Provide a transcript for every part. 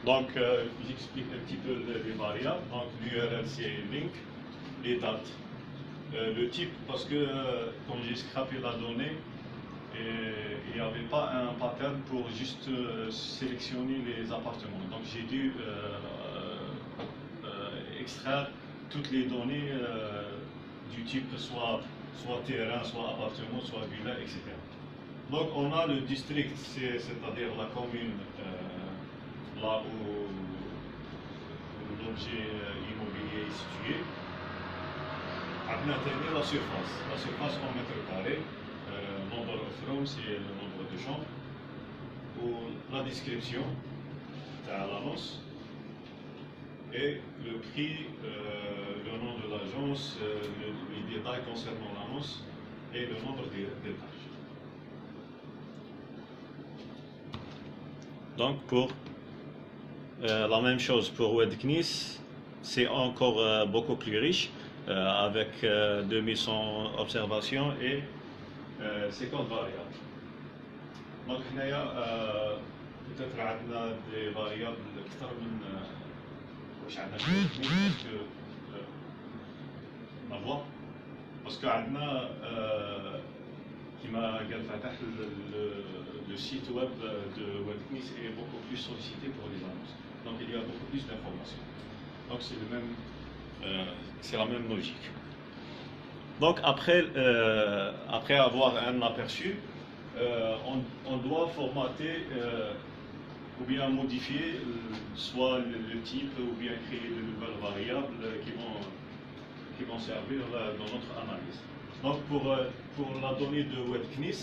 Donc, j'explique un petit peu les variables. Donc, l'URL, c'est link, les dates. Le type, parce que quand j'ai scrappé la donnée, il n'y avait pas un pattern pour juste sélectionner les appartements. Donc, j'ai dû extraire toutes les données du type soit terrain, soit appartement, soit villa, etc. Donc on a le district, c'est-à-dire la commune là où l'objet immobilier est situé. On a la surface en mètres carrés, nombre of rooms, c'est le nombre de chambres, ou la description de l'annonce, et le prix, le nom de l'agence, les détails concernant l'annonce et le nombre d'étages. Donc pour la même chose pour WordKnis, c'est encore beaucoup plus riche avec 2100 observations et 50 variables. Donc peut-être on a des variables أكثر من واش عندنا في WordKnis parce que ما voix parce que عندنا كما قال فتح le site web de WordKnis est beaucoup plus sollicité pour les annonces. Donc il y a beaucoup plus d'informations. Donc c'est la même logique. Donc après avoir un aperçu, on doit formater ou bien modifier soit le type ou bien créer de nouvelles variables qui vont servir dans notre analyse. Donc pour la donnée de WordKnis,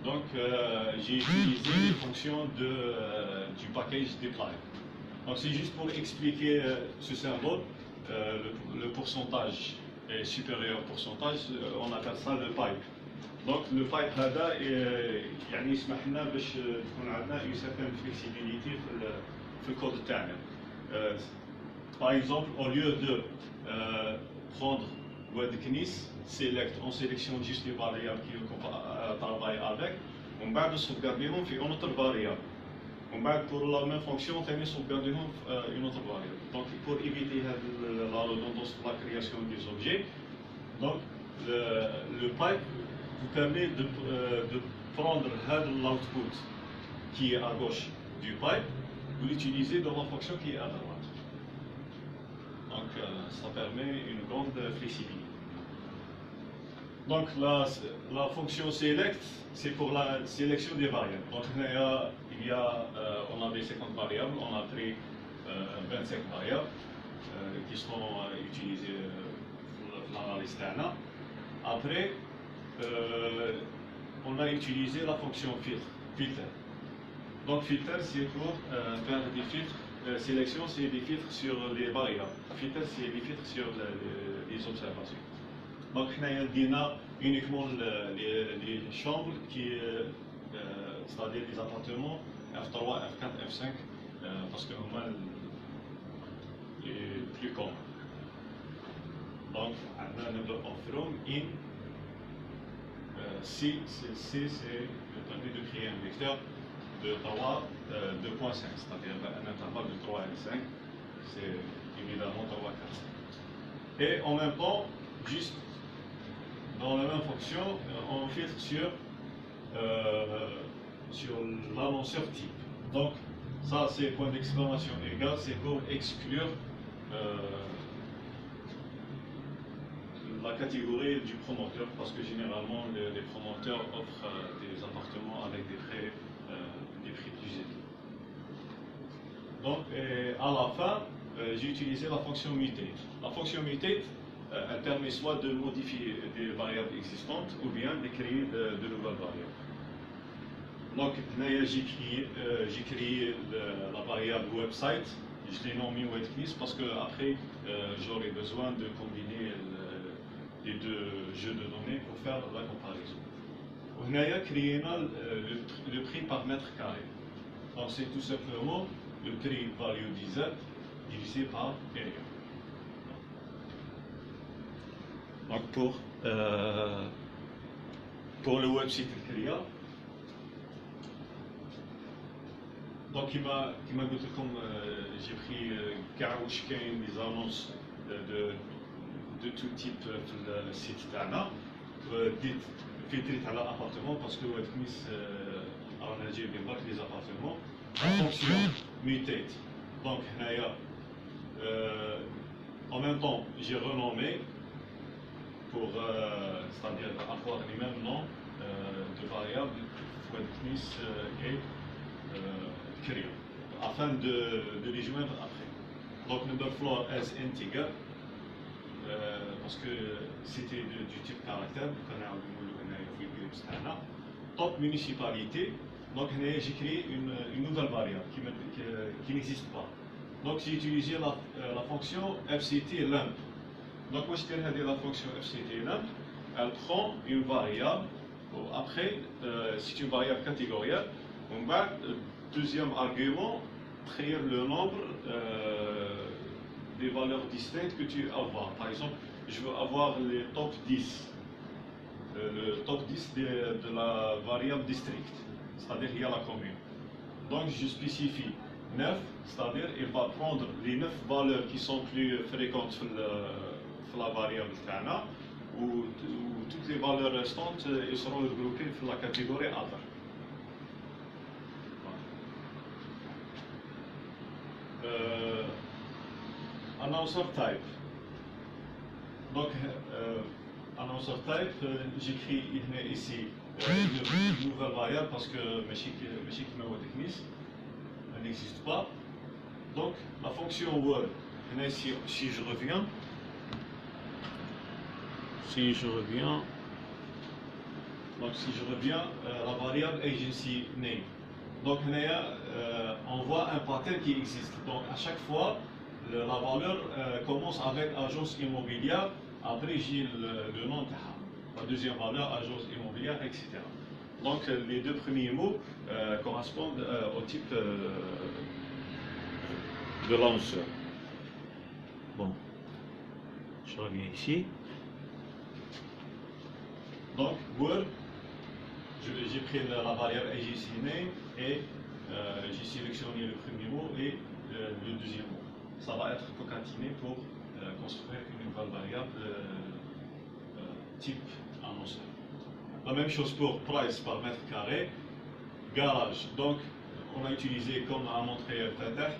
donc j'ai utilisé les fonctions du package deploy. Donc c'est juste pour expliquer ce symbole, le pourcentage est supérieur au pourcentage, on appelle ça le pipe. Donc le pipe هذا يعني يسمح لنا باش تكون عندنا une certaine flexibilité في الكود تاعنا. Par exemple, au lieu de prendre WordKnis, on sélectionne juste les variables qu'on travaille avec, on va sauvegarder une autre variable. On va pour la même fonction, on va sauvegarder une autre variable. Donc pour éviter la redondance pour la création des objets, donc le pipe vous permet de prendre l'output qui est à gauche du pipe, vous l'utilisez dans la fonction qui est à droite. Donc ça permet une grande flexibilité. Donc la fonction select, c'est pour la sélection des variables. Donc on avait 50 variables, on a pris 25 variables qui seront utilisées pour l'analyse TANA. Après, on a utilisé la fonction filter. Donc filter, c'est pour faire des filtres. Sélection, c'est des filtres sur les variables. Filter, c'est des filtres sur les observations. Donc, on a uniquement les chambres, c'est-à-dire les appartements F3, F4, F5, parce que on a les plus communs. Donc, on a le off-room in. C, c'est le permis de créer un vecteur de 3, 2.5, c'est-à-dire un intervalle de 3 et 5, c'est évidemment 3, 4. Et en même temps, juste dans la même fonction, on filtre sur l'annonceur type. Donc, ça c'est point d'exclamation égal, c'est pour exclure la catégorie du promoteur, parce que généralement les promoteurs offrent des appartements avec des prix plus élevés. Donc à la fin, j'ai utilisé la fonction mutate. La fonction mutate, elle permet soit de modifier des variables existantes ou bien de créer de nouvelles variables. Donc j'ai créé la variable website, je l'ai nommé WordKnis parce que après j'aurai besoin de combiner les deux jeux de données pour faire la comparaison. On a créé le prix par mètre carré. Donc c'est tout simplement le prix value DZ divisé par area. Donc pour le website créa, Donc, كما قلت لكم j'ai pris كاع واش كاين لي زانونس de tout type في السيت تاعنا. بديت فلتريت على ابارتمون باسكو تونس رانا جايبين برك لي زابارتمون فونكسيون ميتيت. دونك هنايا en même temps j'ai renommé pour c'est-à-dire avoir les mêmes noms de variables pour Tnis et Kriya afin de les joindre après. Donc number floor as integer parce que c'était du type caractère. Top municipalité. Donc j'ai créé une nouvelle variable qui n'existe pas. Donc j'ai utilisé la fonction fct lamp. Donc moi je dirais la fonction fct lamp, elle prend une variable. Après c'est une variable catégorielle. On va deuxième argument créer le nombre des valeurs distinctes que tu veux avoir. Par exemple, je veux avoir les top 10. Le top 10 de la variable district, c'est-à-dire il y a la commune. Donc je spécifie 9, c'est-à-dire il va prendre les 9 valeurs qui sont plus fréquentes sur la variable Tana, ou toutes les valeurs restantes ils seront regroupées dans la catégorie other. Announcer type. Donc announcer type, j'écris ici une nouvelle variable parce que elle n'existe pas. Donc la fonction word, si je reviens, donc si je reviens, la variable agency name. Donc on voit un pattern qui existe. Donc à chaque fois la valeur commence avec agence immobilière. Après j'ai le nom de la deuxième valeur, agence immobilière, etc. Donc les deux premiers mots correspondent au type de lanceur. Bon, je reviens ici. Donc Word, j'ai pris la variable agency name et j'ai sélectionné le premier mot et le deuxième mot. Ça va être concatiné pour construire une nouvelle variable type annonceur. La même chose pour price par mètre carré, garage. Donc on a utilisé, comme a montré Fatah,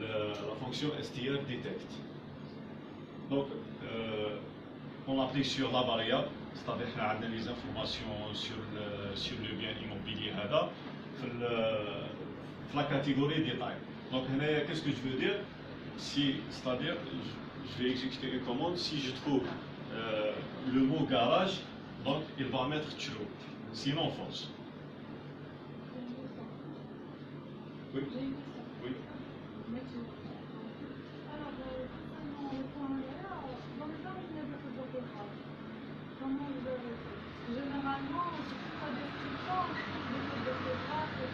la fonction str detect. Donc on applique sur la variable, c'est-à-dire qu'on a les informations sur le bien immobilier dans la catégorie détail. Donc qu'est-ce que je veux dire? C'est-à-dire, je vais exécuter une commande, si je trouve le mot garage, donc il va mettre true, sinon false. Oui. Oui. Alors, concernant le point là, dans le temps, il n'y a pas de comment vous avez fait? Généralement, sur toute la description, on trouve des photographes.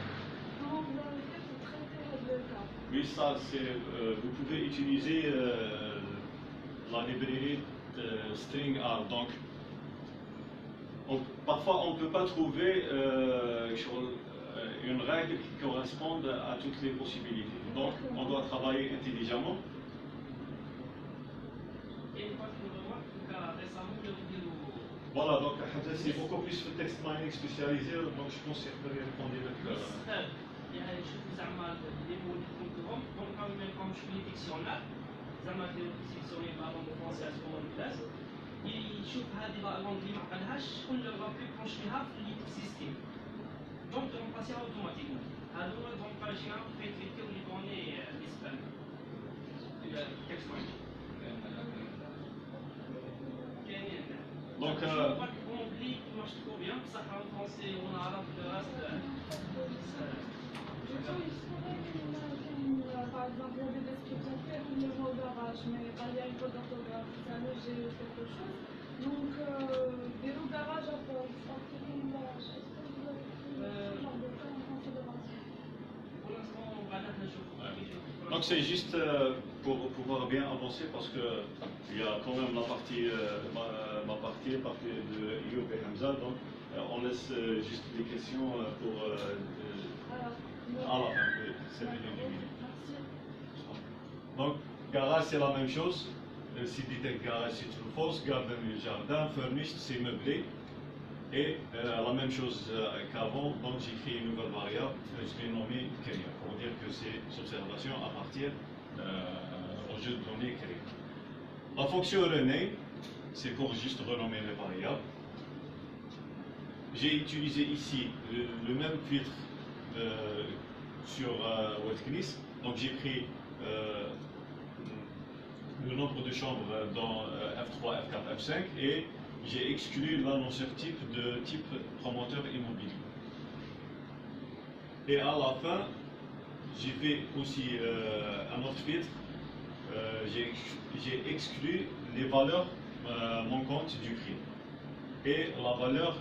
Comment vous avez fait pour traiter le cas? Oui, ça c'est. Vous pouvez utiliser la librairie string R. Donc, parfois on ne peut pas trouver une règle qui corresponde à toutes les possibilités. Donc, on doit travailler intelligemment. Voilà, donc c'est beaucoup plus le text mining spécialisé, donc je pense qu'il peut répondre avec يعني نشوفوا زعما لي مود اللي كنتهم ونبقاو نلقاو شويه ديكسيونير زعما ديرو ديكسيونير لا لونغ فرونسي اسكو كلاس يشوف هذه لا لونغ اللي ما عقلهاش شكون اللي غادي يبلونش فيها في اللي اكزيستي دونك ترومباسيها اوتوماتيكمون هادو دونك باجينا كيفيتيو لي دوني لي سبام تكست ماينينغ كاينين دونك اومبلي مارش ترو بيان بصح ان فرونسي ونعرف الراس Par exemple, il y a des descriptions qui ont le mot garage, mais il y a une faute d'orthographe, ça le j'ai quelque chose. Donc, des roues garage à faire, c'est garage. Est-ce que vous avez ce genre de cas en considération? Pour l'instant, on va la donc c'est juste pour pouvoir bien avancer parce que il y a quand même la partie de Youb et Hamza, donc on laisse juste des questions pour À la fin, oui, c'est bien éliminé. Merci. Donc, garage, c'est la même chose. Si dit garage, c'est une fosse, garden, le jardin, furnished, c'est meublé. Et la même chose qu'avant, donc j'ai créé une nouvelle variable, je l'ai nommée carrière, pour dire que ces observations appartiennent au jeu de données créé. La fonction rename, c'est pour juste renommer les variables. J'ai utilisé ici le même filtre sur WordKnits, donc j'ai pris le nombre de chambres dans F3, F4, F5 et j'ai exclu l'annonceur type de type promoteur immobilier. Et à la fin, j'ai fait aussi un autre filtre. J'ai exclu les valeurs manquantes du prix et la valeur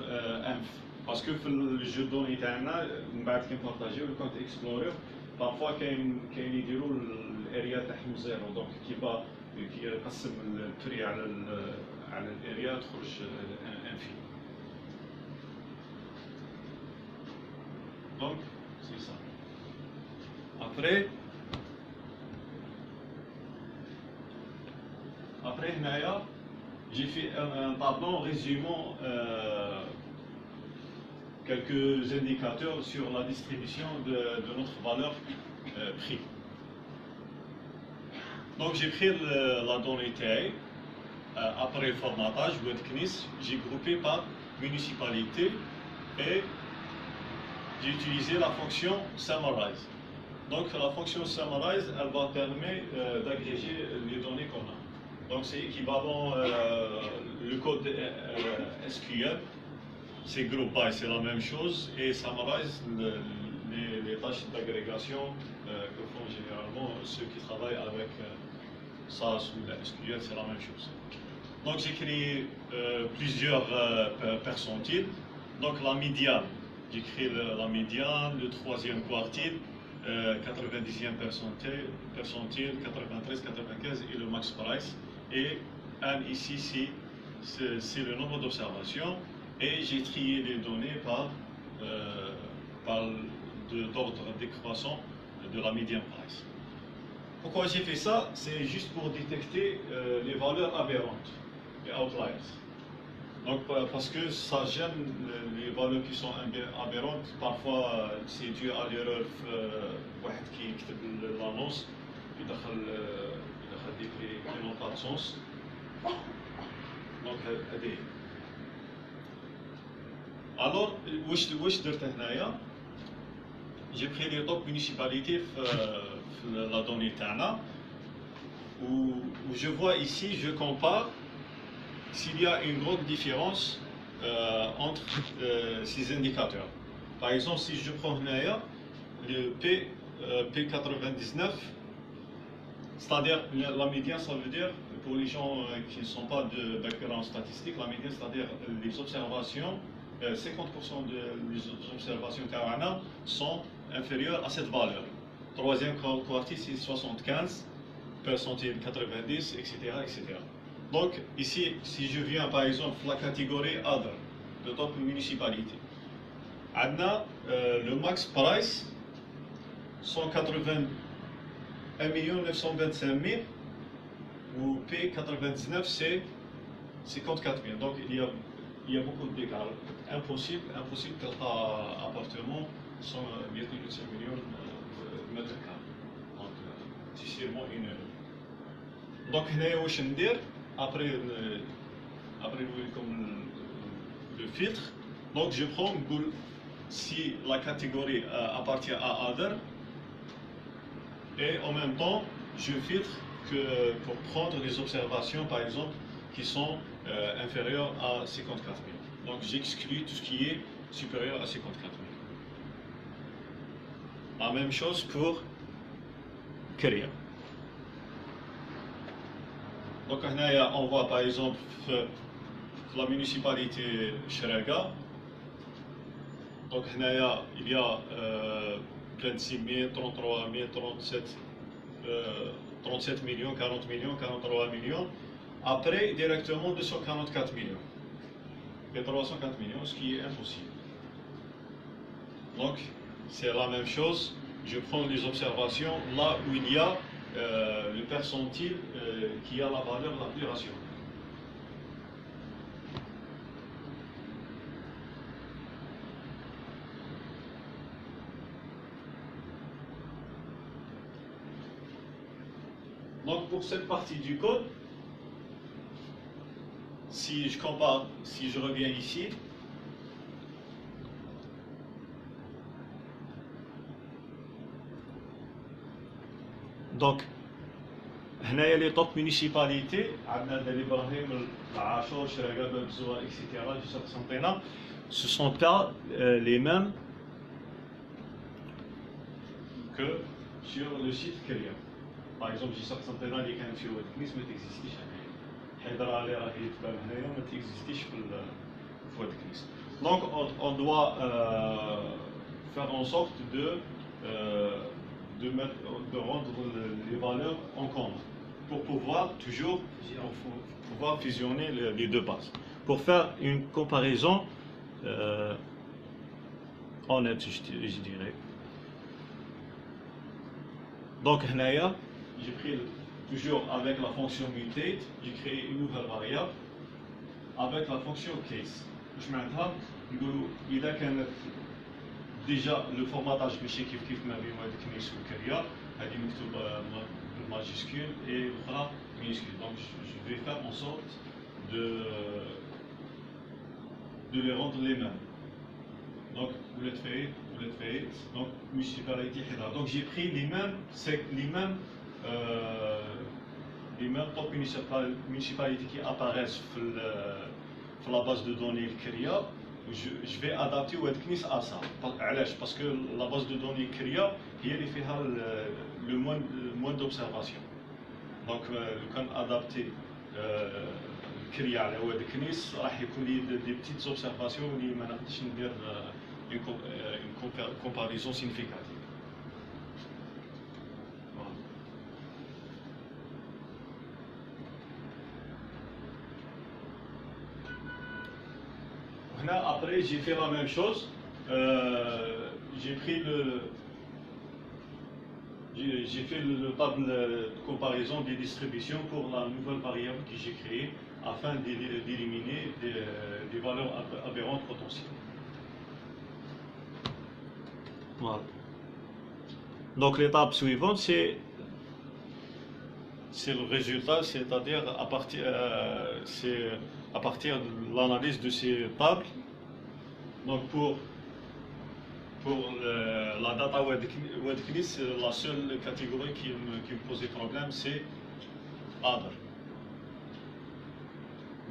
inf. Parce que le jeu de données تاعنا من بعد كي نبارطاجيو le compte Explorer parfois كاين يديروا الاريا تاعهم زيرو دونك كي يقسم البري على الاريا تخرج انفي. Donc c'est ça. Après هنايا j'ai fait un tableau résumant quelques indicateurs sur la distribution de notre valeur prix. Donc j'ai pris la donnée TAI, après le formatage WordKnits, j'ai groupé par municipalité et j'ai utilisé la fonction Summarize. Donc la fonction Summarize, elle va permettre d'agréger les données qu'on a. Donc c'est équivalent, le code SQL, c'est group by, c'est la même chose, et Summarize, les tâches d'agrégation que font généralement ceux qui travaillent avec SAS ou la SQL, c'est la même chose. Donc j'ai créé plusieurs percentiles. Donc la médiane, j'ai créé la médiane, le troisième quartile, 90e percentile, 93, 95 et le max price. Et N ici, c'est le nombre d'observations. Et j'ai trié les données par d'ordre décroissant de la median price. Pourquoi j'ai fait ça? C'est juste pour détecter les valeurs aberrantes, les outliers. Donc parce que ça gêne les valeurs qui sont aberrantes. Parfois c'est dû à l'erreur واحد qui يكتب l'annonce يدخل des clés qui n'ont pas de sens. Donc هذه. Alors واش درت هنايا؟ J'ai pris les top municipalités la donnée TANA où je vois ici, je compare s'il y a une grande différence entre ces indicateurs. Par exemple, si je prends le P99, c'est-à-dire la médiane, ça veut dire, pour les gens qui ne sont pas de background statistique, la médiane, c'est-à-dire les observations, 50% des observations TANA sont inférieures à cette valeur. Troisième quartile, c'est 75, percentile 90, etc., etc. Donc ici, si je viens par exemple la catégorie Other, de top municipalité, Adna, le max price, 181 925 000, ou P99, c'est 54 000. Donc il y a beaucoup de d'écart. Impossible que l'appartement soit 1,8 millions de mètres carrés. Donc c'est sûrement une erreur. Donc après comme le filtre, donc je prends si la catégorie appartient à Other et en même temps je filtre pour prendre des observations par exemple qui sont inférieures à 54 000. Donc j'exclus tout ce qui est supérieur à 54 000. La même chose pour carrière. Donc on voit par exemple la municipalité Shrega. Donc il y a 26 000, 33 000, 37 millions, 40 millions, 43 millions. Après, directement 244 millions. Et 304 millions, ce qui est impossible. Donc, c'est la même chose. Je prends les observations là où il y a le percentile qui a la valeur la plus rationnelle. Donc pour cette partie du code, si je compare, si je reviens ici, donc هنايا لي توب مونيسيباليتي عندنا دالي ابراهيم العاشور شراقه باب الزوار اكسيتيرا جسر قسنطينه ce sont pas les mêmes que sur le site Keria. Par exemple جسر قسنطينه اللي كان في واد كنيس ما تكزيستيش هنايا. حيدرا اللي راه يتبان هنايا ما تكزيستيش في واد كنيس. Donc on doit faire en sorte de rendre les valeurs en commun pour pouvoir toujours pouvoir fusionner les deux bases. Pour faire une comparaison honnête, je dirais. Donc, j'ai pris toujours avec la fonction mutate, j'ai créé une nouvelle variable avec la fonction case. Je m'entends, il a qu'un déjà le formatage ماشي كيف ما بين هاد كنيس والكريا هذه مكتوب بالماجيسكول et الاخرى minuscule. Donc je vais faire en sorte de les rendre les mêmes. Donc vous l'êtes fait, donc municipalité حدها. Donc j'ai pris les mêmes top municipalités qui apparaissent dans la base de données الكريا. Je vais adapter ou être à ça. Parce que la base de données KRIA, il fait le moins d'observation. Donc, quand adapter KRIA ou être il y a des petites observations où il y a une comparaison significative. Après, j'ai fait la même chose. J'ai fait le table de comparaison des distributions pour la nouvelle variable que j'ai créée afin d'éliminer des valeurs aberrantes potentielles. Voilà. Donc l'étape suivante, c'est le résultat, c'est-à-dire à partir de l'analyse de ces tables. Donc pour la data WebKnis, la seule catégorie qui me posait problème, c'est other.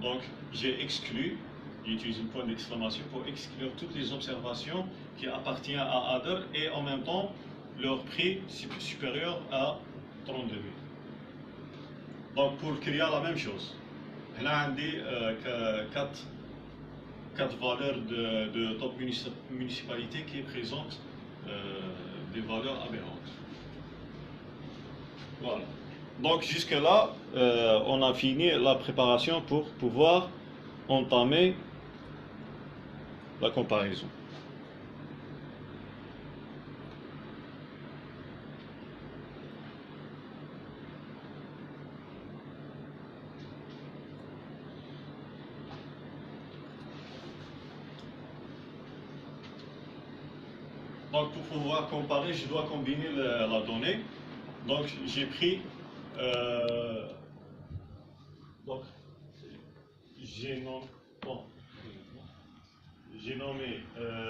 Donc j'ai exclu, j'ai utilisé un point d'exclamation pour exclure toutes les observations qui appartiennent à other et en même temps leur prix supérieur à 32 000. Donc pour créer la même chose. Là, on dit quatre valeurs de top municipalité qui présentent des valeurs aberrantes. Voilà. Donc jusque là, on a fini la préparation pour pouvoir entamer la comparaison. Donc pour pouvoir comparer, je dois combiner la donnée. Donc j'ai pris, donc j'ai nommé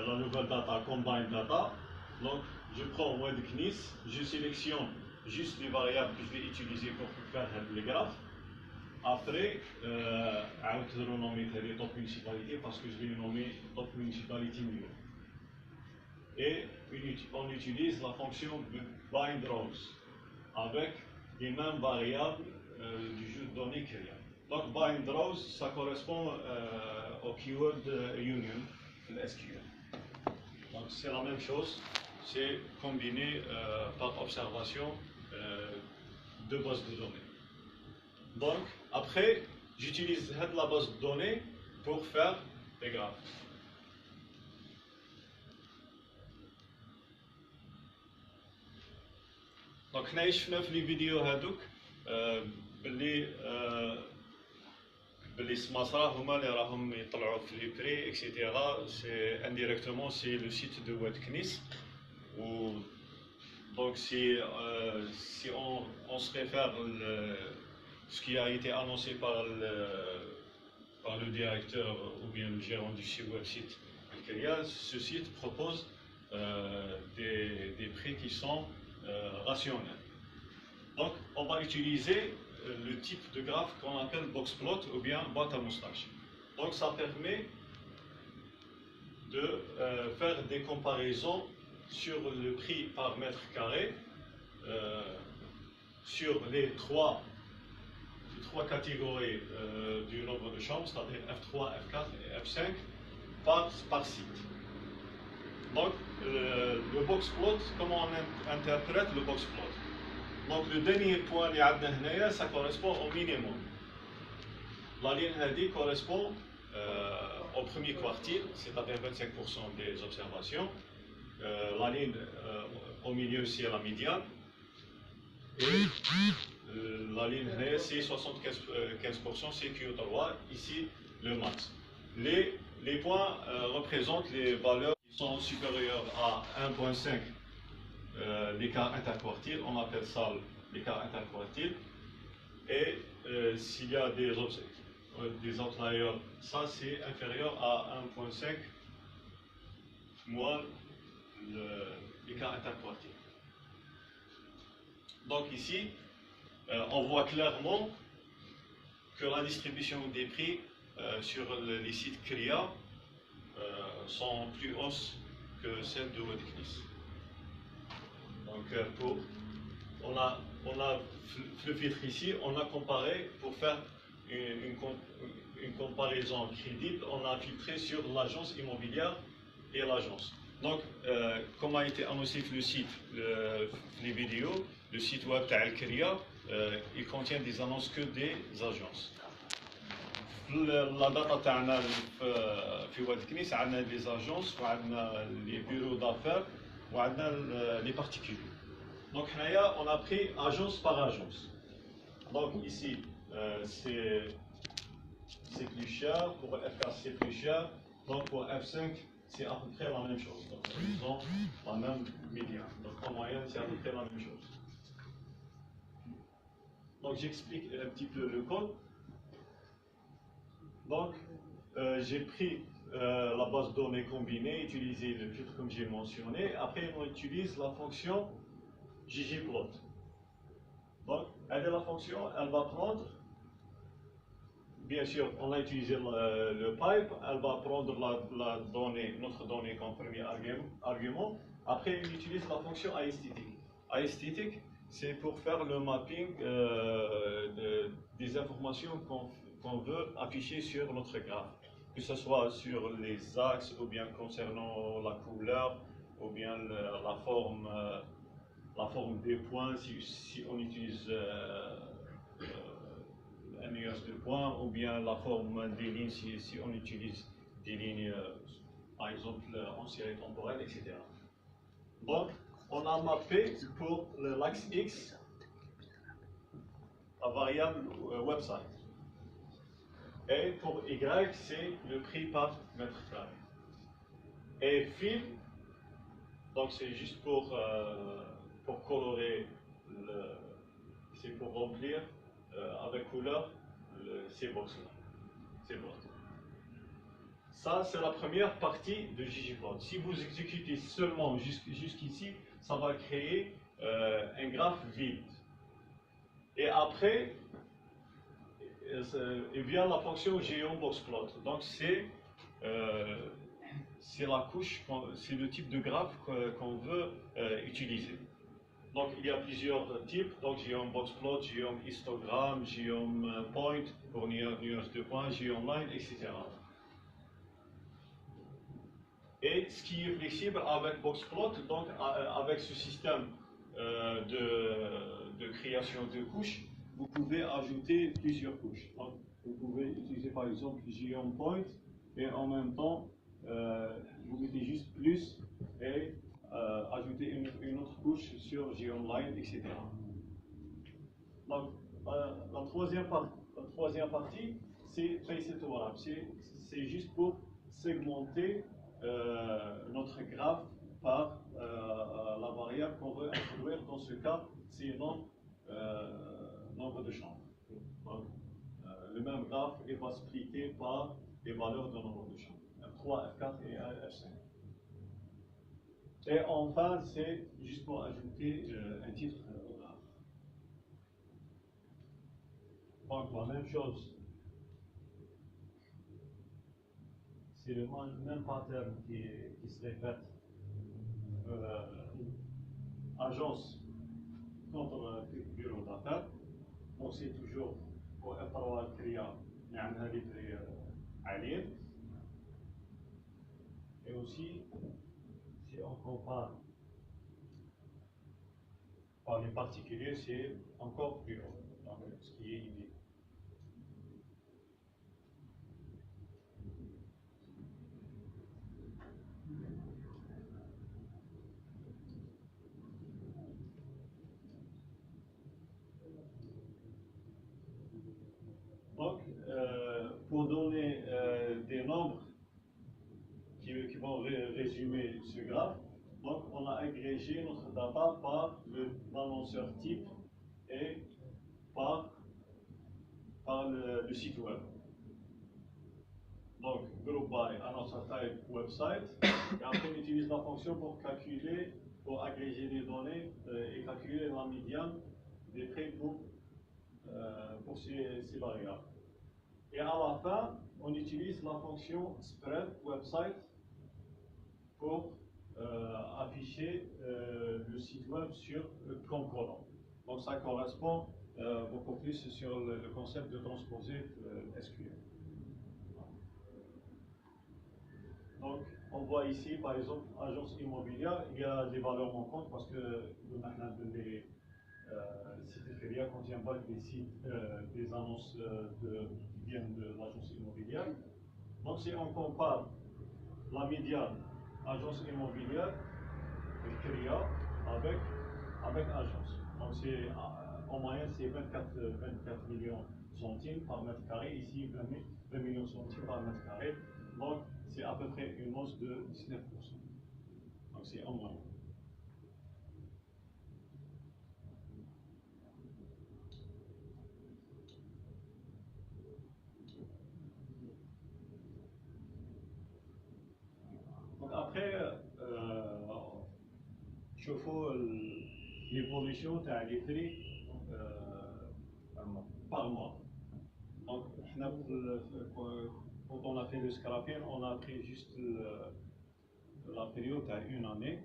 la nouvelle data combined data. Donc je prends WebKnis, je sélectionne juste les variables que je vais utiliser pour faire les graphes. Après, je vais renommer les top municipalités parce que je vais les nommer top municipalité mieux. Et on utilise la fonction bindRows avec les mêmes variables du jeu de données qu'il y a. Donc bindRows, ça correspond au keyword union de SQL. Donc c'est la même chose, c'est combiné par observation de bases de données. Donc après, j'utilise la base de données pour faire les graphes. دونك حنايا شفنا في لي فيديو هادوك باللي باللي سماسرا هما اللي راهم يطلعوا في لي بري اكسيتيرا. سي انديريكتومون سي لو سيت دو واد كنيس. و donc si on se réfère ce qui a été annoncé par le directeur ou bien le gérant du website Al-Kiria, ce site propose des prix qui sont rationnels. Donc on va utiliser le type de graphe qu'on appelle boxplot ou bien boîte à moustache. Donc ça permet de faire des comparaisons sur le prix par mètre carré sur les trois catégories du nombre de chambres, c'est-à-dire F3, F4 et F5 par site. Donc le boxplot, comment on interprète le boxplot? Donc le dernier point اللي عندنا هنايا ça correspond au minimum. La ligne هذه correspond au premier quartile, c'est-à-dire 25% des observations. La ligne au milieu c'est la médiane. Et la ligne c'est 75%, c'est Q3, ici le max. Les points représentent les valeurs qui sont supérieures à 1,5 l'écart interquartile, on appelle ça l'écart interquartile. Et s'il y a des outliers, ça c'est inférieur à 1,5 moins l'écart interquartile. Donc ici, on voit clairement que la distribution des prix sur les sites CRIA sont plus hausses que celles de WordKniss. Donc on a le filtre ici, on a comparé pour faire une comparaison crédible, on a filtré sur l'agence immobilière et l'agence. Donc, comme a été annoncé sur le site, les vidéos, le site web Al-Kiria, il contient des annonces que des agences. La data تاعنا في واد كنيس عندنا des agences وعندنا les bureaux d'affaires وعندنا les particuliers. Donc حنايا on a pris agence par agence. Donc ici c'est plus cher, pour F4 c'est plus cher, donc pour F5 c'est à peu près la même chose. Donc ils ont la même médiane. Donc en moyenne c'est à peu près la même chose. Donc j'explique un petit peu le code. Donc j'ai pris la base de données combinée, utilisé le filtre comme j'ai mentionné. Après on utilise la fonction ggplot. Donc elle est la fonction, elle va prendre, bien sûr on a utilisé le pipe, elle va prendre la donnée, notre donnée comme premier argument. Après on utilise la fonction aesthetic. Aesthetic c'est pour faire le mapping des informations qu'on veut afficher sur notre graphe, que ce soit sur les axes ou bien concernant la couleur ou bien la forme des points si on utilise un nuage de points ou bien la forme des lignes si on utilise des lignes par exemple en série temporelle, etc. Donc on a mappé pour l'axe X la variable website. Et pour Y, c'est le prix par mètre carré. Et fil, donc c'est juste pour colorer, c'est pour remplir avec couleur ces boxes-là. Ça, c'est la première partie de ggplot. Si vous exécutez seulement jusqu'ici, ça va créer un graphe vide. Et après, il vient la fonction geoboxplot. Donc c'est la couche, c'est le type de graphe qu'on veut utiliser. Donc il y a plusieurs types, donc geoboxplot, geohistogramme, geopoint pour nuage de points, geoline, etc. Et ce qui est flexible avec boxplot, donc avec ce système de création de couches, vous pouvez ajouter plusieurs couches. Donc, vous pouvez utiliser par exemple geopoint et en même temps vous mettez juste plus et ajouter une autre couche sur G-Online, etc. Donc, la troisième partie, c'est Faceit Warab. C'est juste pour segmenter notre graphe par la variable qu'on veut introduire. Dans ce cas, c'est nombre de chambres. Donc, le même graphe va splitter par les valeurs de nombre de chambres. F3, F4 et F5. Et enfin, c'est juste pour ajouter un titre au graphe. Donc, la même chose. C'est le même pattern qui se répète. Agence contre bureau d'affaires. Donc, c'est toujours pour F3 الكريا اللي عندها لي بري عاليين. Et aussi, si on compare par les particuliers, c'est encore plus haut, donc ce qui est idée. Donc, pour donner des nombres qui vont résumer ce graphe, donc on a agrégé notre data par l'annonceur type et par le site web. Donc, group by announcer type website, et après on utilise la fonction pour agréger les données et calculer la médiane des prix pour ces variables. Et à la fin, on utilise la fonction spread website pour afficher le site web sur le concurrent. Donc ça correspond beaucoup plus sur le concept de transposer SQL. Donc on voit ici par exemple agence immobilière, il y a des valeurs manquantes parce que les sites ne contient pas des sites, des annonces qui viennent de l'agence immobilière. Donc si on compare la médiane agence immobilière, le CRIA avec agence. Donc c'est en moyenne c'est 24 millions centimes par mètre carré, ici 20 millions centimes par mètre carré. Donc c'est à peu près une hausse de 19%. Donc c'est en moyenne. Donc après, je fais l'évolution des prix par mois. Donc, quand on a fait le scrapping, on a pris juste la période à une année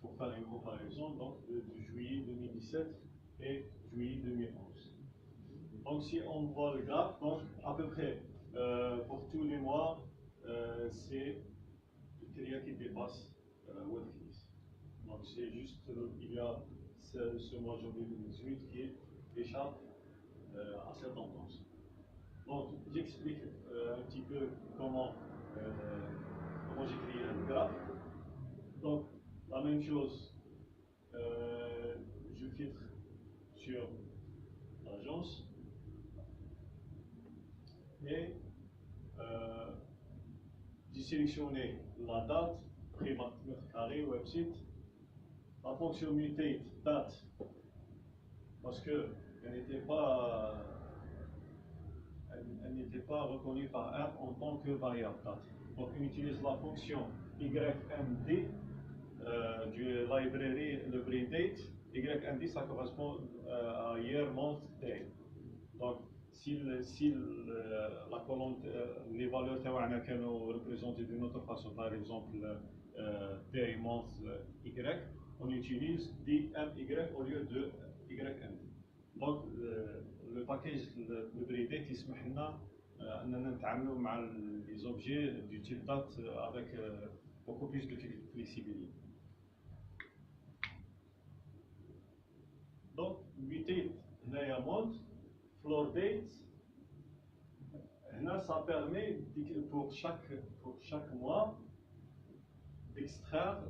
pour faire une comparaison donc, de juillet 2017 et juillet 2011. Donc, si on voit le graphe, donc à peu près pour tous les mois, c'est le CRIA qui dépasse WebFinis. Donc, c'est juste il y a ce mois de janvier 2018 qui échappe à cette tendance. Donc, j'explique un petit peu comment j'ai créé le graphe. Donc, la même chose, je filtre sur l'agence et j'ai sélectionné la date, prix par mètre carré, website, la fonction mutate date, parce qu'elle n'était pas reconnue par R en tant que variable date. Donc on utilise la fonction YMD du library, le brain date. YMD ça correspond à year, month, day. Donc si la colonne, les valeurs تاعنا كانوا représentées d'une autre façon, par exemple day, month, Y, on utilise DMY au lieu de YMD. Donc le package le brain date يسمح لنا أننا نتعاملوا مع les objets du type date avec beaucoup plus de flexibilité. Donc, mutate هنايا month, floor date, ça permet pour chaque mois d'extraire,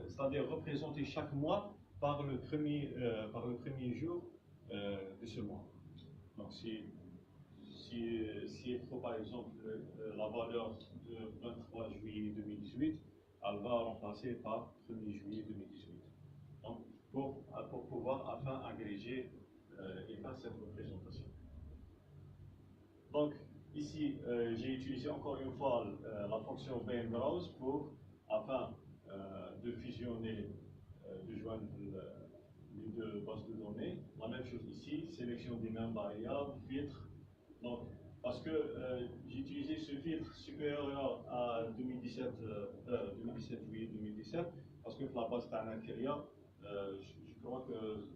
c'est-à-dire représenter chaque mois par le premier jour de ce mois. Donc si il faut par exemple la valeur de 23 juillet 2018, elle va remplacer par 1er juillet 2018. Donc pour pouvoir afin agréger et faire cette représentation. Donc ici j'ai utilisé encore une fois la fonction BNBrowse afin de fusionner, de joindre les deux bases de données. La même chose ici, sélection des mêmes variables, filtre. Donc, parce que j'ai utilisé ce filtre supérieur à 2017 juillet 2017, parce que la base Tanakeria, je crois que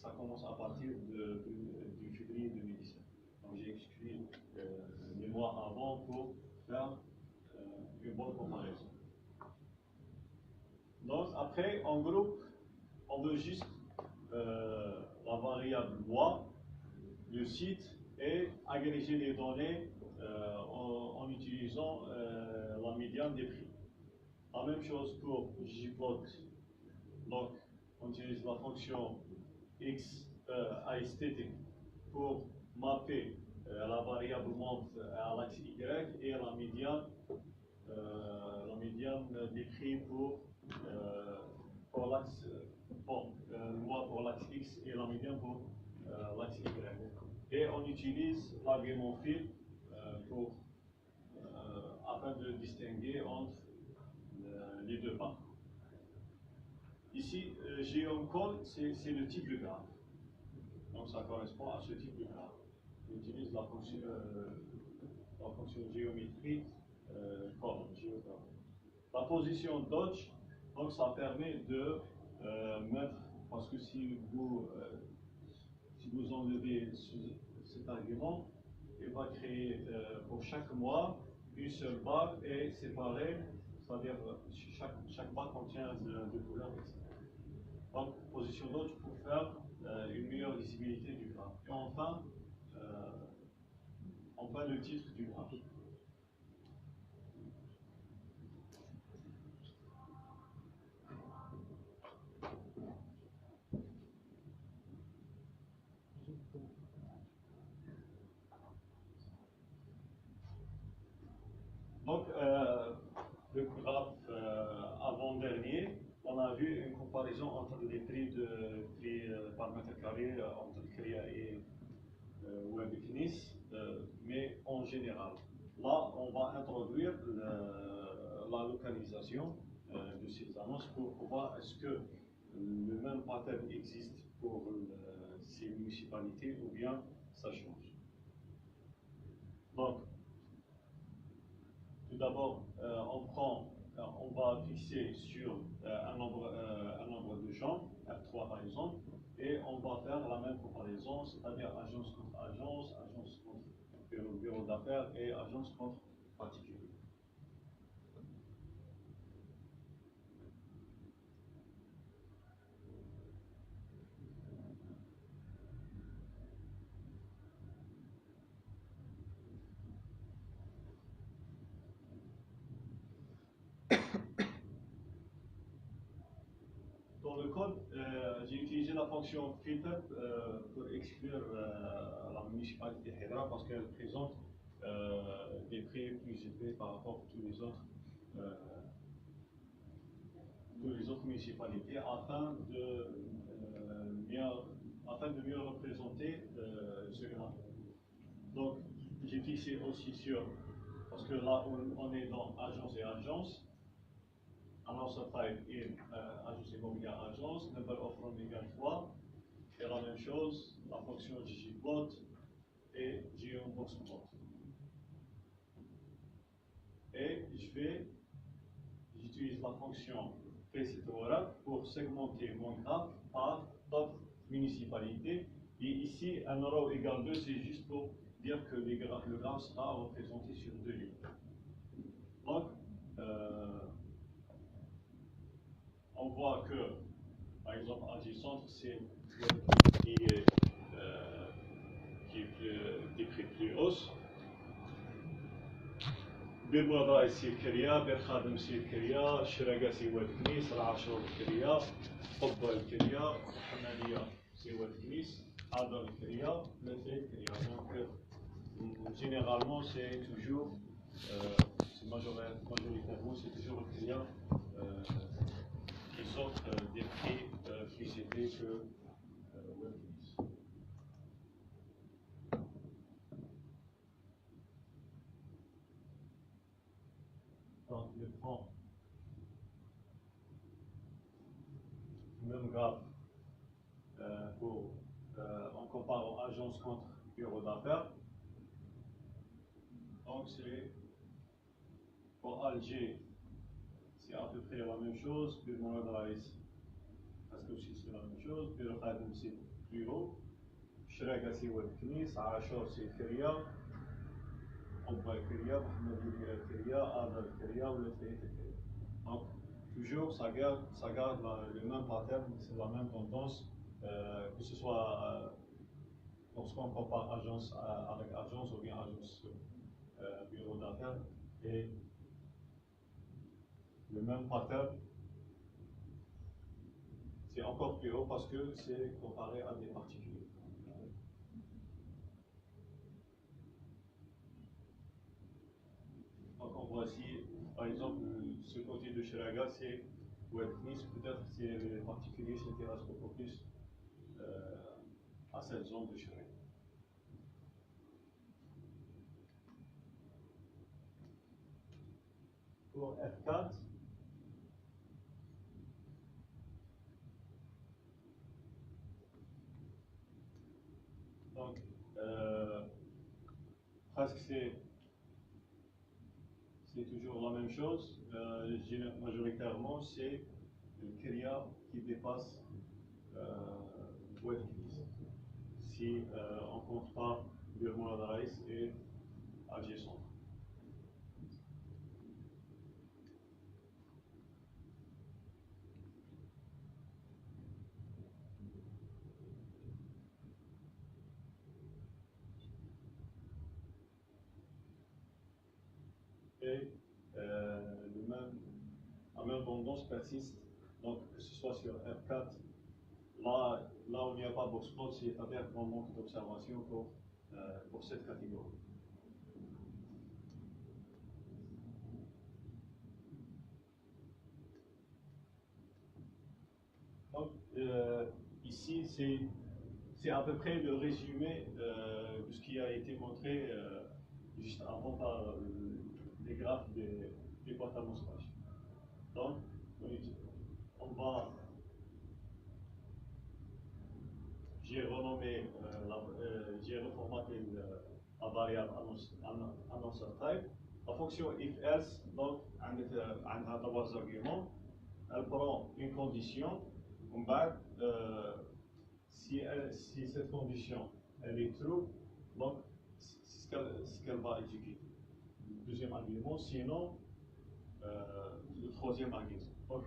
ça commence à partir du février 2017. Donc j'ai exclu les mois avant pour faire une bonne comparaison. Donc après, en groupe, on veut juste la variable mois, le site et agréger les données en utilisant la médiane des prix. La même chose pour ggplot. Donc on utilise la fonction aesthetic pour mapper la variable monte à l'axe Y et la médiane des prix pour l'axe mois pour l'axe X et la médiane pour l'axe Y. Et on utilise l'argument fil afin de distinguer entre les deux barres. Ici, geoncode, c'est le type de graphe. Donc ça correspond à ce type de graphe. On utilise la fonction géométrie column, geocolumn. La position dodge, donc ça permet de mettre, parce que si vous enlevez cet argument, il va créer pour chaque mois une seule barre et séparée, c'est-à-dire chaque barre contient deux couleurs, etc. Donc, position dodge pour faire une meilleure lisibilité du graphe. Et enfin le titre du graphe. Donc, le graphe avant-dernier, on a vu une comparaison entre les prix par mètre carré entre CREA et WebKnis, mais en général. Là, on va introduire la localisation de ces annonces pour voir est-ce que le même pattern existe pour ces municipalités ou bien ça change. Donc, tout d'abord, on va fixer sur un nombre de gens, R3 par exemple, et on va faire la même comparaison, c'est-à-dire agence contre agence, agence contre bureau d'affaires et agence contre particulier. Dans le code, j'ai utilisé la fonction filter pour exclure la municipalité Hedra parce qu'elle présente des prix plus élevés par rapport à tous les autres municipalités afin de mieux représenter ce graphe. Donc, j'ai fixé aussi parce que là on est dans agence et agence. Annonce type et agence immobilière agence, number of room égale 3, et la même chose, la fonction ggplot et geoboxplot. Et j'utilise la fonction PCTORA pour segmenter mon graphe par d'autres municipalités. Et ici, un euro égale 2, c'est juste pour dire que le graphe sera représenté sur deux lignes. Donc, on voit que, par exemple, Agicentre, c'est qui est des prix plus hauts. بير مراي سي الكريا، بير خادم سي الكريا، شراقة سي واد كنيس، العاشور الكريا، قبة الكريا، الحمالية سي واد كنيس، عادر الكريا، ثلاثة الكريا. Donc généralement c'est toujours, majoritairement c'est toujours le client qui sortent des prix plus élevés que web knies. Donc je prends le même graphe en comparant agence contre bureau d'affaires. Donc c'est pour Alger, c'est à peu près la même chose. Pour Moradrais, parce que aussi c'est la même chose. Pour Khadim c'est plus haut. Shraga c'est Wad Knis, Ashor c'est Keria, Obba Keria, Mohamed Keria, Adar Keria ou le Théâtre Keria. Donc toujours ça garde le même pattern, c'est la même tendance, que ce soit lorsqu'on compare agence avec agence ou bien agence bureau d'affaires, et le même pattern, c'est encore plus haut parce que c'est comparé à des particuliers. Donc on voit ici, par exemple, ce côté de Sheraga, c'est Wad Knis, peut-être c'est les particuliers s'intéressent beaucoup plus à cette zone de Sheraga. Pour F4, donc presque c'est toujours la même chose. Majoritairement c'est le Keria qui dépasse Wad Knis. Si on ne compte pas Birman Adrais et Alger Centre. Et la même tendance persiste, donc que ce soit sur F4, là où il n'y a pas box-plot, c'est-à-dire qu'on manque d'observation pour cette catégorie. Donc ici c'est à peu près le résumé de ce qui a été montré juste avant par les graphes des boîtes à montage. Donc j'ai renommé, j'ai reformaté la variable annonceur type. La fonction if-else, donc, a trois arguments. Elle prend une condition. Si cette condition elle est true, donc c'est ce qu'elle va exécuter. Le deuxième argument, sinon le troisième argument. Donc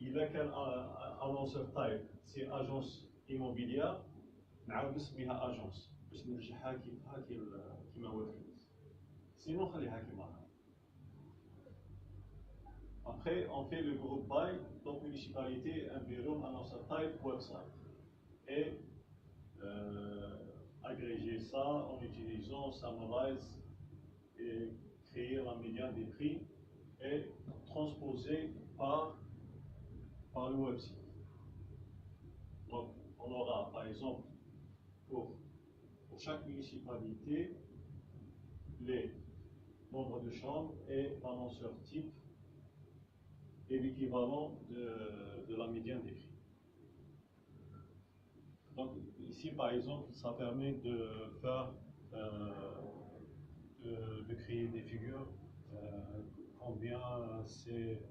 il a quel annonceur type, c'est agence immobilière, نعاود نسميها agence باش نرجعها كيما هو الفلوس. Sinon خليها كيما هي. Après, on fait le groupe by, donc municipalité, un bureau, annonceur type, website. Et agréger ça en utilisant Summarize et créer la médiane des prix et transposer par le website. Donc, on aura par exemple pour chaque municipalité les nombres de chambres et l'annonceur type et l'équivalent de la médiane des prix. Donc ici par exemple ça permet de faire de créer des figures combien c'est,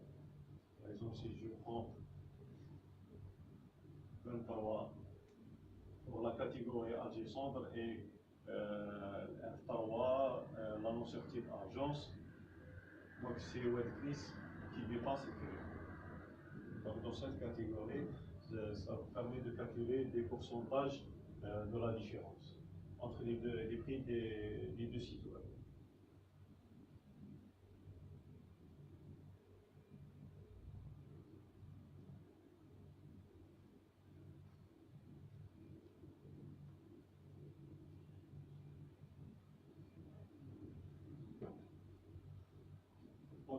par exemple si je prends 23 pour la catégorie Alger Centre et F3 l'annonceur type agence, donc c'est Wad Knis qui dépasse le prix. Donc dans cette catégorie, ça permet de calculer des pourcentages de la différence entre les prix des deux sites web.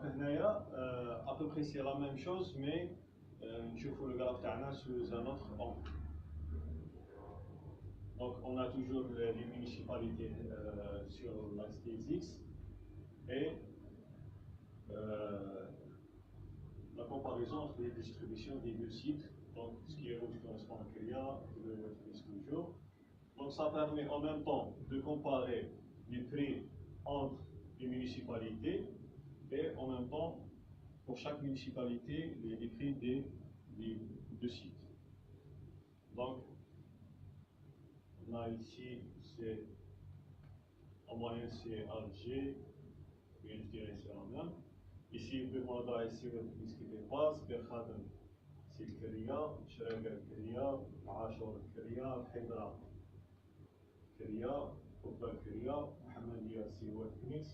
هنايا à peu près c'est la même chose mais نشوفوا le graphe تاعنا sous un autre angle. Donc on a toujours les municipalités sur l'axe des X et la comparaison entre les distributions des deux sites, donc ce qui est rouge correspond à Kyria, le vert toujours. Donc ça permet en même temps de comparer les prix entre les municipalités et en même temps pour chaque municipalité les prix des deux sites. Donc on a ici, c'est en moyenne c'est Alger, mais je dirais c'est la même. Ici, Bimada et Sivir qui dépasse, Berkhaden c'est le Kyria, Shraga le Kyria, Ashur le Kyria, Hydra Kyria, Oba le Kyria, Mohamedia c'est le Knis,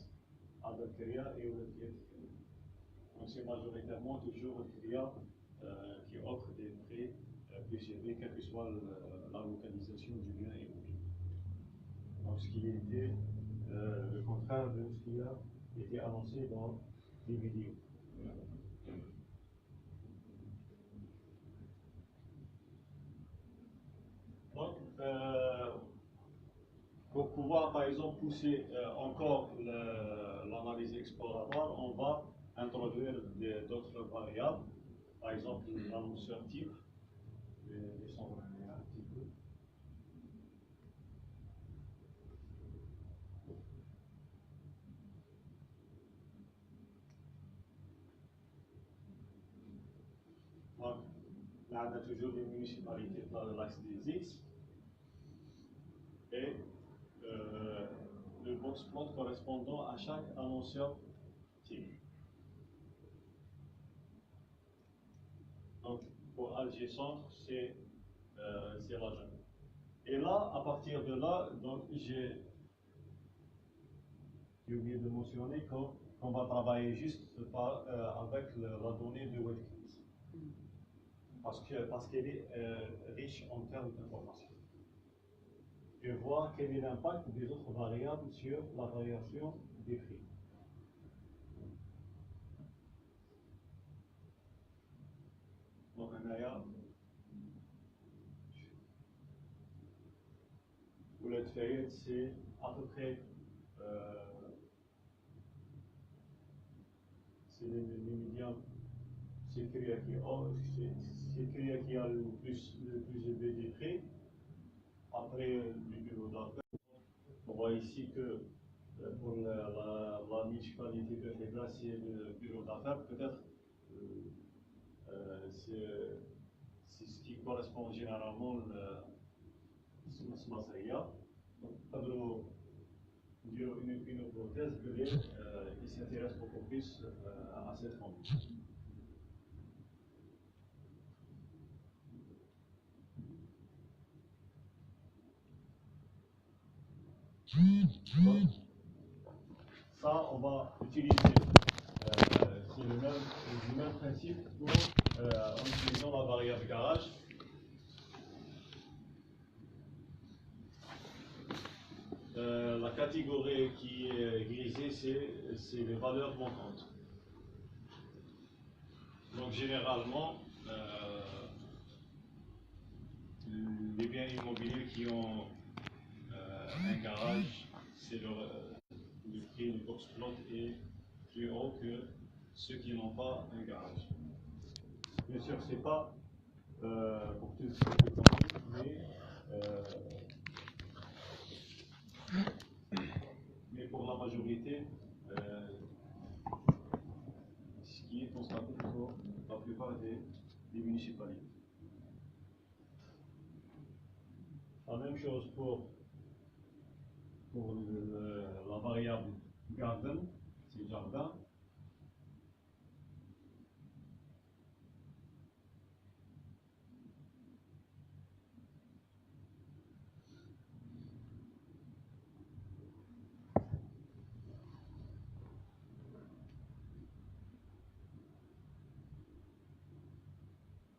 Ada le Kyria et Ouakiet le Kyria. Donc c'est majoritairement toujours le Kyria qui offre des prix plus élevés, quelle que soit la localisation du bien immobilier. Donc ce qui était le contraire de ce qui a été annoncé dans les vidéos. Donc, pour pouvoir par exemple pousser encore l'analyse exploratoire, on va introduire d'autres variables, par exemple l'annonceur type. Je vais descendre un petit peu. Donc, là, on a toujours des municipalités de l'axe des X et le box plot correspondant à chaque annonceur type. Donc, pour Alger Centre, c'est la jeune. Et là, à partir de là, donc j'ai oublié de mentionner qu'on va travailler juste avec la donnée de WebKit. Parce qu'elle est riche en termes d'informations. Et voir quel est l'impact des autres variables sur la variation des prix. Donc, Ouled Fayed, c'est à peu près c'est les médiums, c'est le Kyria qui a le plus élevé des prix. Après le bureau d'affaires, on voit ici que pour la municipalité de Hydra, c'est le bureau d'affaires, peut-être c'est ce qui correspond généralement à Smasaya. Donc, une hypothèse que il s'intéresse beaucoup plus à cette forme. Donc, ça, on va utiliser c'est le même principe pour en utilisant la variable garage. La catégorie qui est grisée, c'est les valeurs montantes. Donc généralement, les biens immobiliers qui ont un garage, c'est le prix du box plot est plus haut que ceux qui n'ont pas un garage. Bien sûr, c'est pas pour tous les compagnies, mais pour la majorité, ce qui est constaté pour la plupart des municipalités. La même chose pour la variable garden, c'est jardin.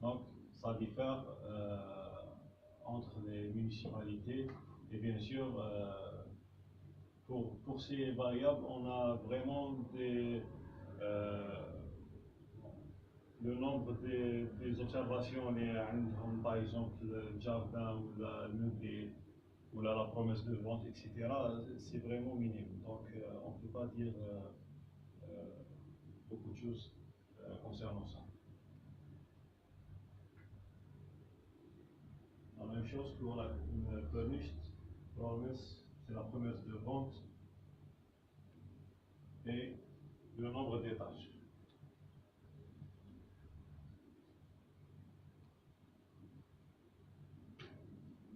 Donc, ça diffère entre les municipalités et bien sûr, pour ces variables, on a vraiment le nombre des observations, par exemple, le jardin ou le meublé, ou la promesse de vente, etc., c'est vraiment minime. Donc, on ne peut pas dire beaucoup de choses concernant ça. La même chose pour une furnished promise, c'est la promesse de vente et le nombre d'étages.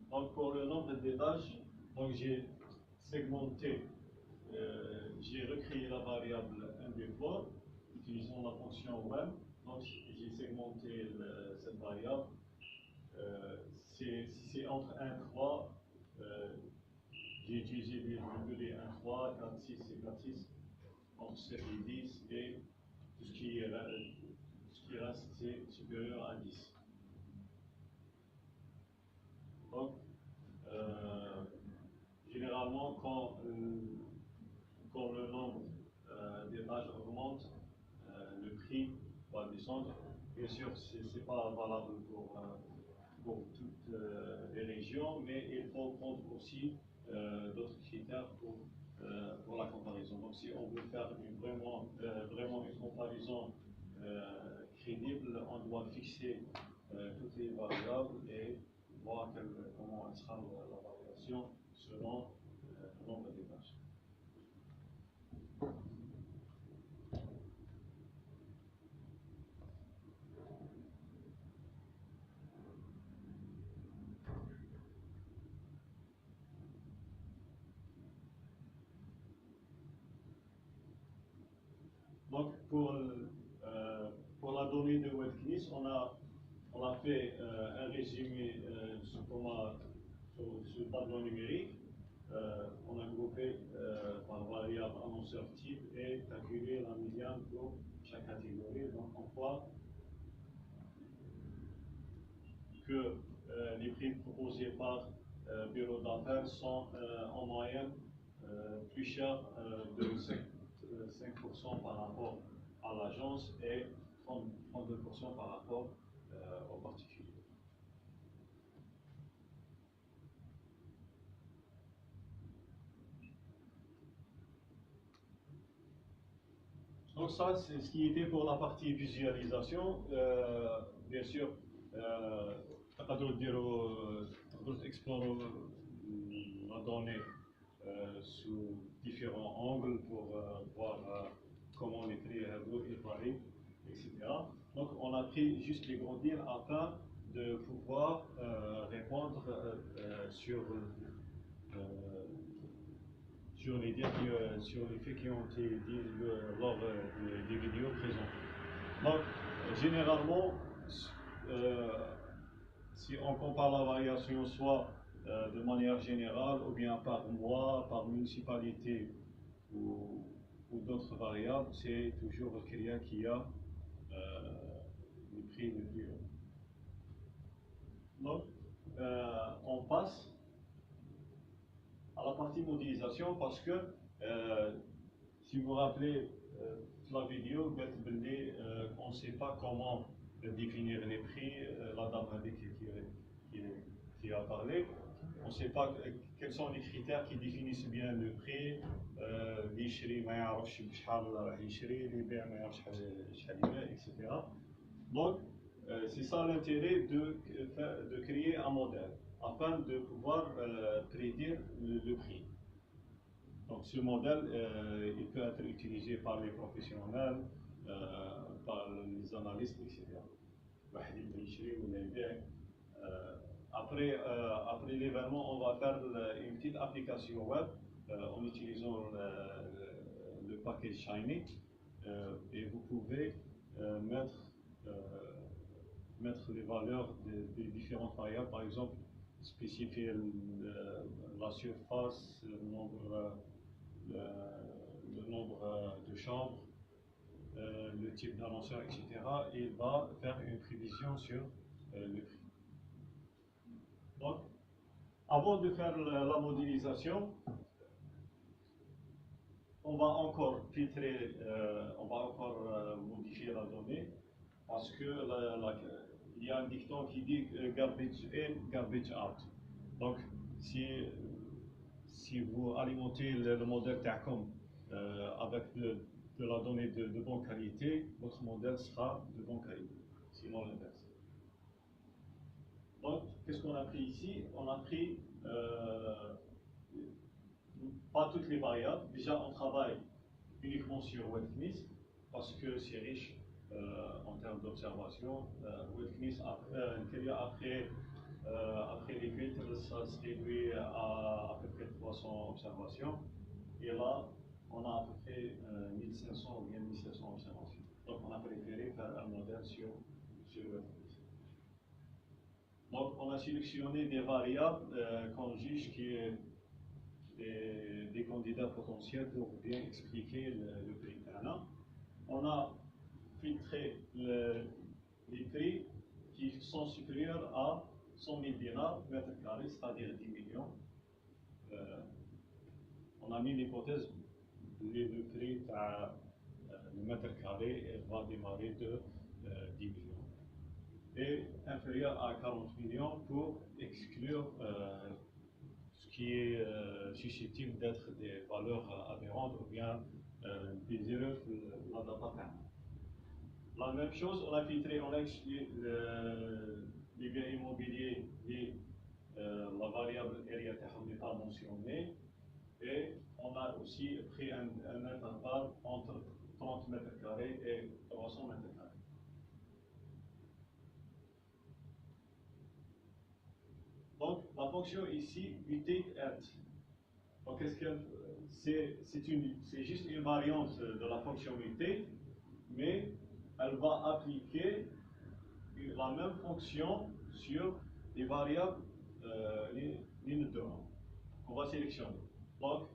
Donc pour le nombre d'étages, j'ai segmenté, j'ai recréé la variable MD4 utilisant la fonction web. Donc j'ai segmenté cette variable. Si c'est entre 1 et 3, j'ai utilisé des virgules 1, 3, 4, 6 et 4, 6, entre 7 et 10, et tout ce qui reste, c'est supérieur à 10. Donc, généralement, quand le nombre d'étages augmente, le prix va descendre. Bien sûr, ce n'est pas valable pour toutes les régions, mais il faut prendre aussi d'autres critères pour la comparaison. Donc, si on veut faire vraiment une comparaison crédible, on doit fixer toutes les variables et voir comment sera la variation selon le nombre d'étages. Donc, pour la donnée de WebKnis, on a fait un résumé sous tableau numérique. On a groupé par variable annonceur type et calculé la médiane pour chaque catégorie. Donc, on voit que les prix proposés par bureau d'affaires sont en moyenne plus chers de 5% par rapport à l'agence et 32% par rapport aux particuliers. Donc ça, c'est ce qui était pour la partie visualisation. Bien sûr, تقدروا explorer la donnée sous différents angles pour voir comment les prix varient, etc. Donc on a pris juste les grandes lignes afin de pouvoir répondre sur les faits qui ont été dits lors des vidéos présentées. Donc, généralement, si on compare la variation soit de manière générale ou bien par mois, par municipalité ou d'autres variables, c'est toujours le client qui a le prix le plus haut. Donc, on passe à la partie modélisation parce que si vous vous rappelez la vidéo, on ne sait pas comment définir les prix. La dame qui a parlé, on ne sait pas quels sont les critères qui définissent bien le prix. etc. Donc, c'est ça l'intérêt de créer un modèle afin de pouvoir prédire le prix. Donc ce modèle, il peut être utilisé par les professionnels, par les analystes, etc. Après l'événement, on va faire une petite application web en utilisant le package Shiny et vous pouvez mettre les valeurs des différentes variables, par exemple spécifier la surface, le nombre de chambres, le type d'annonceur, etc. Et il va faire une prévision sur le prix. Donc, avant de faire la modélisation, on va encore filtrer, on va encore modifier la donnée parce que il y a un dicton qui dit garbage in, garbage out. Donc, si vous alimentez le modèle TACOM avec de la donnée de bonne qualité, votre modèle sera de bonne qualité, sinon l'inverse. Donc, qu'est-ce qu'on a pris ici? On a pris pas toutes les variables. Déjà, on travaille uniquement sur WebKNIS parce que c'est riche en termes d'observation. WebKNIS, après les filtres, ça se réduit à peu près 300 observations. Et là, on a à peu près 1500 ou bien 1700 observations. Donc, on a préféré faire un modèle sur WebKNIS. Donc, on a sélectionné des variables qu'on juge qui est des candidats potentiels pour bien expliquer le prix Tana. On a filtré les prix qui sont supérieurs à 100 000 dinars mètre carré, c'est-à-dire 10 millions. On a mis l'hypothèse que le prix le mètre carré va démarrer de 10 millions. Et inférieur à 40 millions pour exclure ce qui est susceptible d'être des valeurs aberrantes ou bien désireuses de la data. La même chose, on a filtré, on a exclu les biens immobiliers et la variable area n'est pas mentionnée. Et on a aussi pris un intervalle entre 30 mètres carrés et 300 mètres carrés. Donc, la fonction ici, mutate@. Donc, c'est juste une variante de la fonction mutate, mais elle va appliquer la même fonction sur les variables ligne de 1. On va sélectionner. Donc,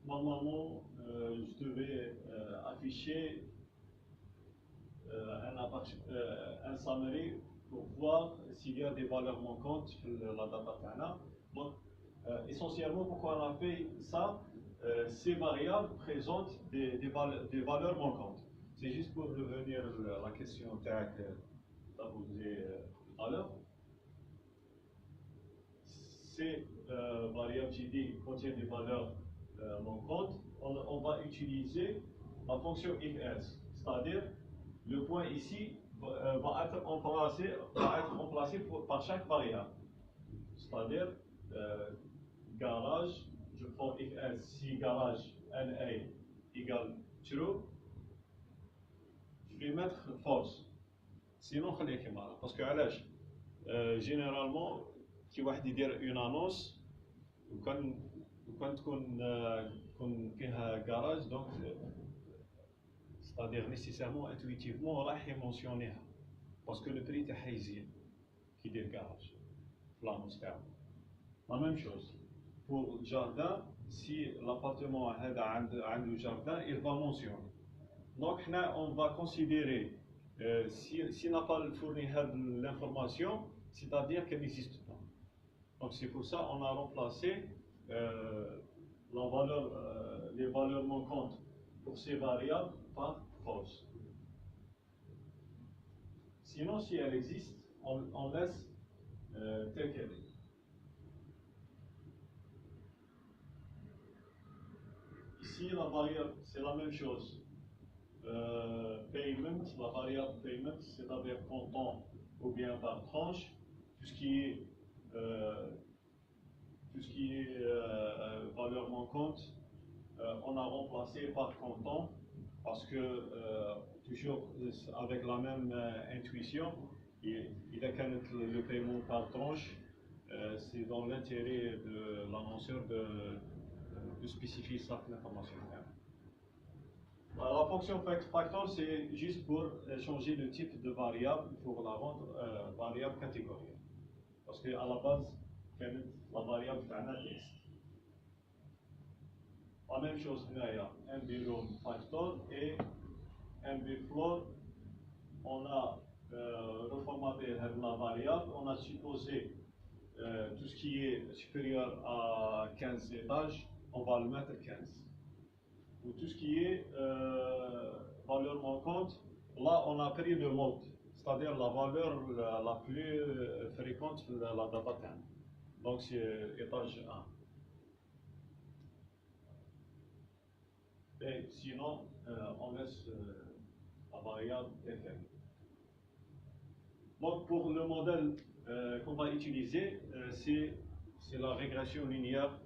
normalement, je devais afficher un summary pour voir s'il y a des valeurs manquantes sur la data. Donc, essentiellement, pourquoi on a fait ça? Ces variables présentent des valeurs manquantes. C'est juste pour revenir à la question que tu as posée tout à l'heure. Ces variables GD contiennent des valeurs manquantes. On va utiliser la fonction if-else, c'est-à-dire le point ici va être remplacé par chaque variable. C'est-à-dire garage, je prends if-else, si garage NA égale true, je vais mettre false. Sinon, parce que généralement, كي واحد يدير une annonce وكان تكون فيها garage, donc c'est-à-dire nécessairement intuitivement راح يمونسيونيها parce que le prix تاعها يزيد كي يدير garage في l'annonce تاعو. La même chose pour le jardin, si l'appartement هذا عنده jardin, il va mentionner. Donc on va considérer s'il n'a pas fourni l'information, c'est-à-dire qu'elle n'existe pas. Donc c'est pour ça qu'on a remplacé les valeurs manquantes pour ces variables par false. Sinon, si elle existe, on laisse telle qu'elle est. Ici, la variable, c'est la même chose. Payment, la variable payment, c'est-à-dire comptant ou bien par tranche, tout ce qui est valeur manquante, on a remplacé par comptant parce que toujours avec la même intuition, il a qu'un le paiement par tranche, c'est dans l'intérêt de l'annonceur de spécifier cette information. La fonction factor, c'est juste pour changer le type de variable pour la rendre variable catégorielle. Parce qu'à la base, la variable est un texte. La même chose, il y a MB room factor et MB floor. On a reformaté la variable, on a supposé tout ce qui est supérieur à 15 étages, on va le mettre 15. Ou tout ce qui est valeur manquante, là on a pris le mode, c'est-à-dire la valeur la plus fréquente de la data time. Donc c'est étage 1. Et sinon, on laisse la variable fm. Donc pour le modèle qu'on va utiliser, c'est la régression linéaire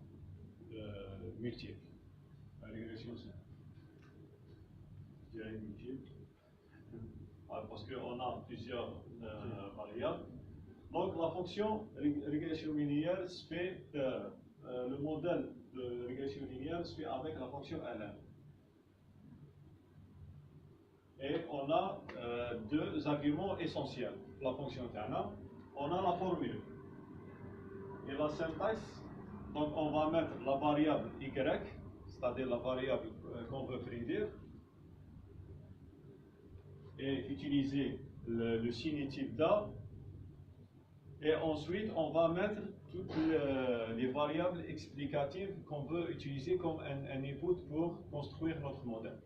multiple. La régression je dirais multiple. Parce qu'on a plusieurs variables. Donc la fonction régression linéaire se fait, le modèle de régression linéaire se fait avec la fonction ln. Et on a deux arguments essentiels. La fonction tana, on a la formule et la syntaxe. Donc on va mettre la variable y, c'est-à-dire la variable qu'on veut prédire, et utiliser le signe type da. Et ensuite on va mettre toutes les variables explicatives qu'on veut utiliser comme un input pour construire notre modèle.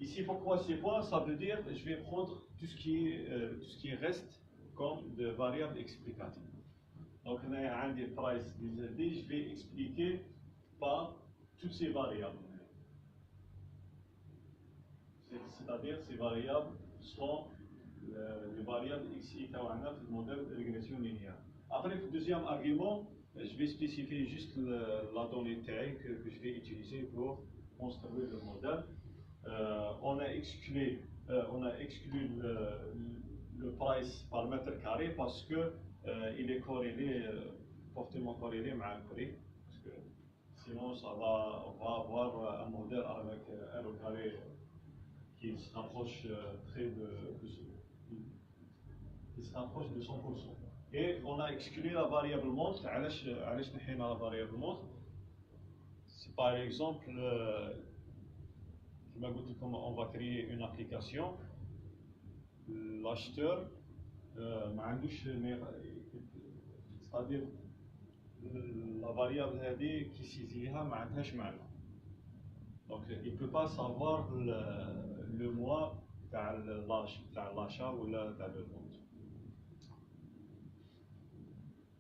Ici, pourquoi ces points? Ça veut dire que je vais prendre tout ce qui reste comme de variables explicatives. Donc, on a un des price des je vais expliquer par toutes ces variables. C'est-à-dire ces variables seront les variables x, y, dans le modèle de régression linéaire. Après, le deuxième argument, je vais spécifier juste la donnée taille que je vais utiliser pour construire le modèle. On a exclu le price par mètre carré parce que il est corrélé, fortement corrélé avec le prix. Parce que sinon, on va avoir un modèle avec R au carré qui se rapproche qui se rapproche de 100%. Et on a exclu la variable montre. علاش نحينا la variable montre? C'est par exemple on va créer une application, l'acheteur c'est-à-dire la variable qui saisira ما عندهاش معنى. Donc il ne peut pas savoir le mois de l'achat ou de la vente.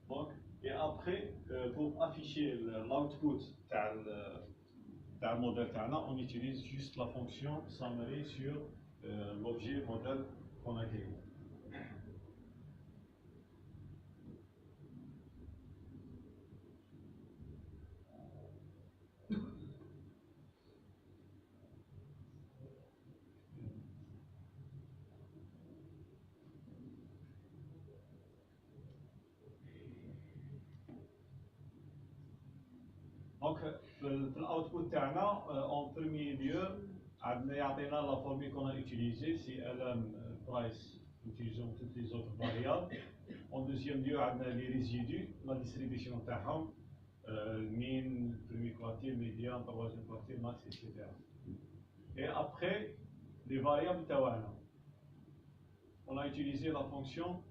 Donc, et après, pour afficher l'output d'un modèle on utilise juste la fonction summary sur l'objet modèle qu'on a créé. Donc, l'output تاعنا, en premier lieu, يعطينا la formule qu'on a utilisée, c'est ln price, utilisons toutes les autres variables. En deuxième lieu, les résidus, la distribution تاعهم, mean, premier quartile, médian, troisième quartile, max, etc. Et après, les variables تاعنا. On a utilisé la fonction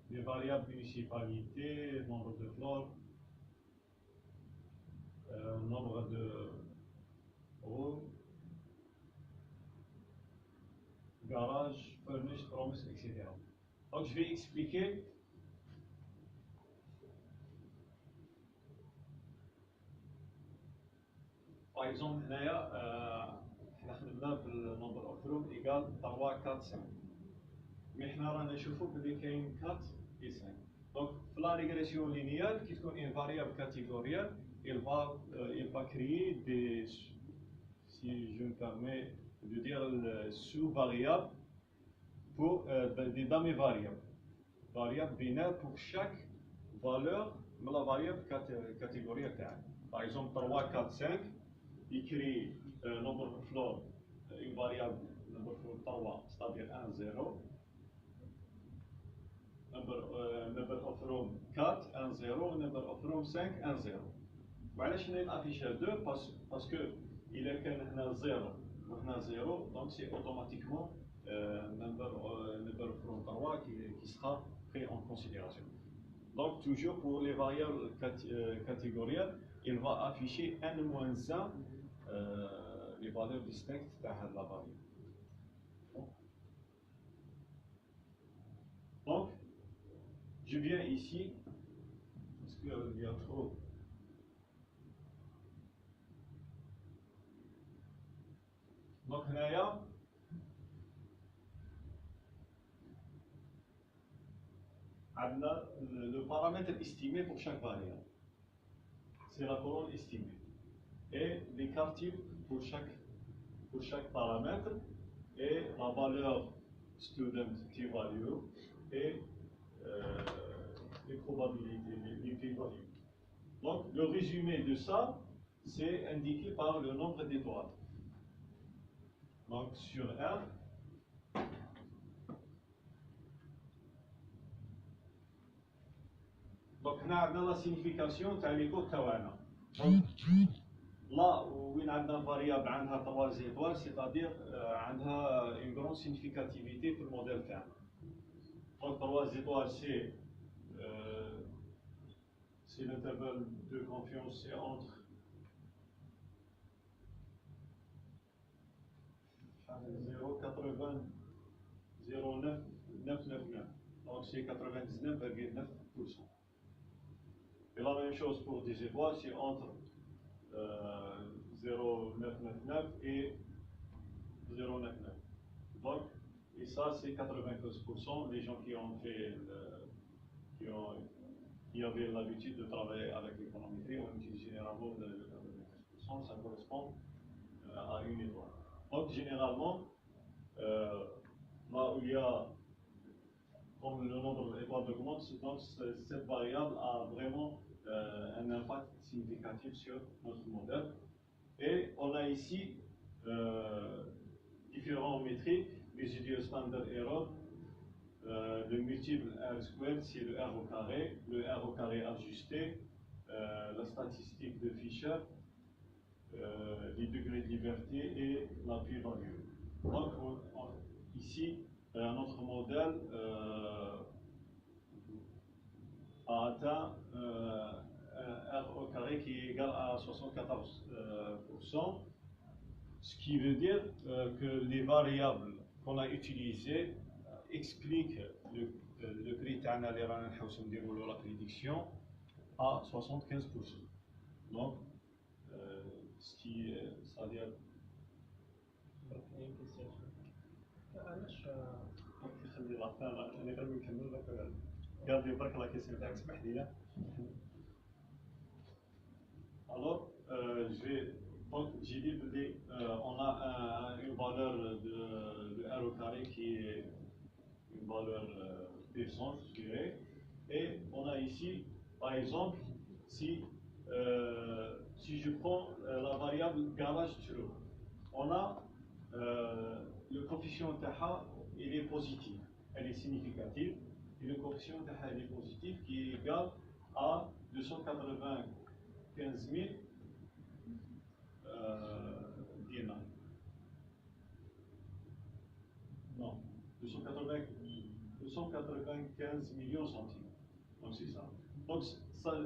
des variables municipalité, nombre de floors, nombre de rooms, garage, furnished, promise, etc. Donc je vais expliquer. Par exemple, احنا خدمنا بالنمبر اوف روم ايكال 3 4 5. مي حنا رانا نشوفوا بلي كاين 4 et 5. Donc في la régression linéaire qui تكون une variable catégorielle, il va créer des, si je me permets de dire, sous-variables pour des variables binaires pour chaque valeur de la variable catégorielle. Par exemple, 3, 4, 5, il crée nombre de floors, une variable number floor 3, c'est-à-dire 1, 0. Number of room 4, 1, 0. Number of room 5, 1, 0. وعلاش نافيش 2 parce que الا كان هنا 0 وهنا 0 donc c'est automatiquement number from 3 qui sera pris en considération. Donc toujours pour les variables catégorielles, il va afficher n-1 les valeurs distinctes de la variable. Donc, je viens ici, parce qu'il y a trop. Donc, là, on a le paramètre estimé pour chaque variable. C'est la colonne estimée. Et les quartiles pour chaque paramètre et la valeur student t-value et les probabilités, les p-values. Donc, le résumé de ça, c'est indiqué par le nombre d'étoiles. Donc, sur R, donc, on a la signification de les codes تاعنا. Donc, là où on a une variable عندها 3 étoiles, c'est-à-dire عندها une grande significativité pour le modèle تاعنا. Donc, 3 étoiles, c'est l'intervalle de confiance, c'est entre 0,999. Donc, c'est 99,9%. Et la même chose pour des étoiles, c'est entre 0,999 et 0,99. Donc, et ça, c'est 95%. Les gens qui ont fait, qui avaient l'habitude de travailler avec l'économétrie ont utilisé généralement le 95%. Ça correspond à une étoile. Donc, généralement, là où il y a, comme le nombre d'étoiles augmente, donc cette variable a vraiment un impact significatif sur notre modèle. Et on a ici différents métriques, résidual standard error, le multiple R squared, c'est le R au carré, le R au carré ajusté, la statistique de Fisher, les degrés de liberté et la p-value. Donc ici, notre modèle a atteint un R au carré qui est égal à 74%, ce qui veut dire que les variables qu'on a utilisées expliquent le prix de la prédiction à 75%. Donc, ce qui c'est-à-dire خلي العفان انا غير نكمل لك قال لي برك لا كيسيون تاعك اسمح لي. Alors, j'ai dit on a une valeur de R au carré qui est une valeur puissante, je dirais. Et on a ici, par exemple, si je prends la variable garage true, on a le coefficient TH, il est positif, elle est significative, et le coefficient TH il est positif qui est égal à 295 000 dinars. Non, 295 millions centimes. Donc c'est ça. Donc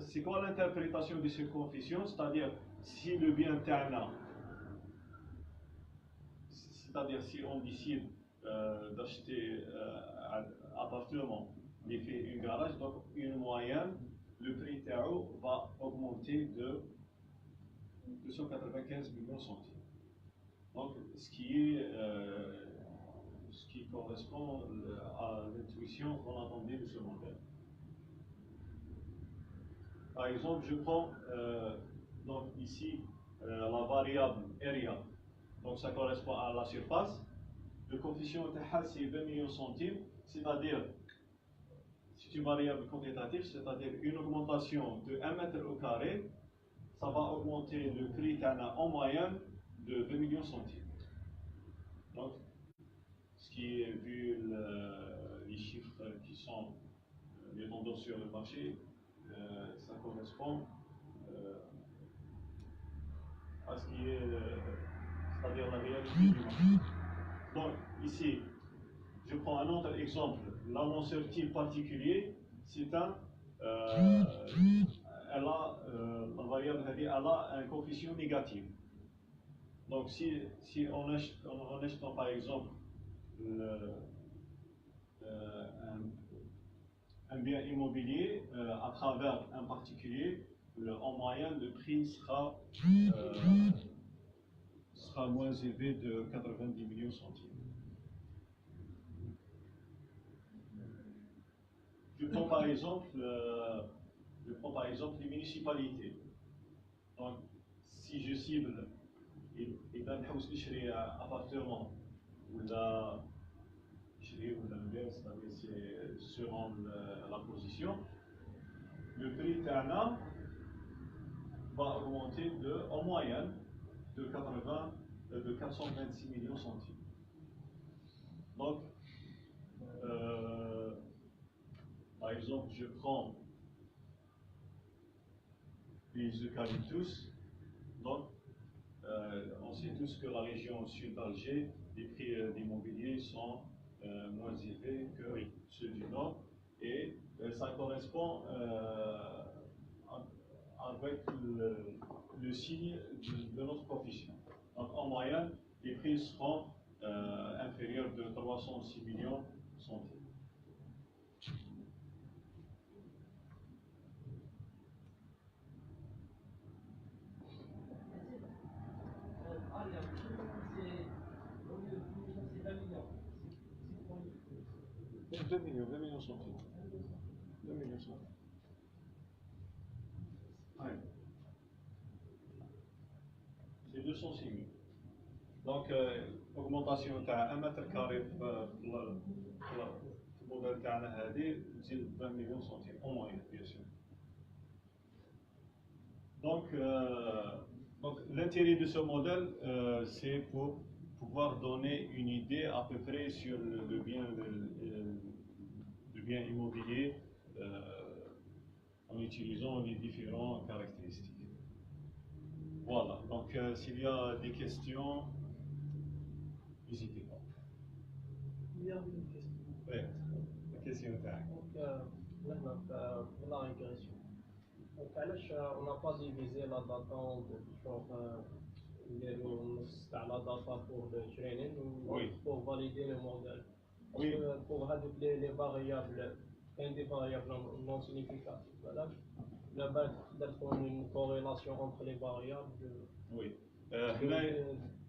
c'est quoi l'interprétation de ce coefficient? C'est-à-dire si le bien Tana, c'est-à-dire si on décide d'acheter un appartement, il fait une garage, donc une moyenne, le prix TAO va augmenter de 295 millions centimes. Donc ce qui correspond à l'intuition qu'on attendait de ce modèle. Par exemple, je prends donc ici la variable area, donc ça correspond à la surface. Le coefficient TH c'est 20 millions centimes, c'est-à-dire c'est une variable quantitative, c'est-à-dire une augmentation de 1 mètre au carré, ça va augmenter le prix en moyenne de 20 millions centimes. Donc, ce qui est vu les chiffres qui sont les tendances sur le marché, ça correspond à ce qui est, c'est-à-dire la réalité du marché. Donc, ici, je prends un autre exemple. L'annonceur type particulier, c'est la variable elle a un coefficient négatif. Donc si on achète par exemple un bien immobilier à travers un particulier, en moyenne le prix sera moins élevé de 90 millions centimes. Je prends par exemple les municipalités. Donc, si je cible إذا نحوس نشري appartement ولا c'est selon la position, le prix تاعنا va augmenter en moyenne de 426 millions centimes. Donc, par exemple, je prends les eucalyptus. Donc, on sait tous que la région sud d'Alger, les prix d'immobilier sont moins élevés que ceux du nord, et ça correspond avec le signe de notre coefficient. Donc, en moyenne, les prix seront inférieurs de 306 millions centimes. C'est 2 millions centimes. 2 millions centimes. Ouais. C'est 206 000. Donc, augmentation de 1 mètre carré pour le modèle c'est 20 millions centimes, en moyenne, bien sûr. Donc l'intérêt de ce modèle, c'est pour pouvoir donner une idée à peu près sur le bien immobilier en utilisant les différentes caractéristiques. Voilà, donc s'il y a des questions, n'hésitez pas. Il y a une question. Oui, la question est là. Donc, maintenant, on a une régression. Donc, on n'a pas divisé la data en la data pour le training ou pour valider le modèle. Parce que pour les variables, des variables non significatives, là-bas, d'être une corrélation entre les variables. Oui.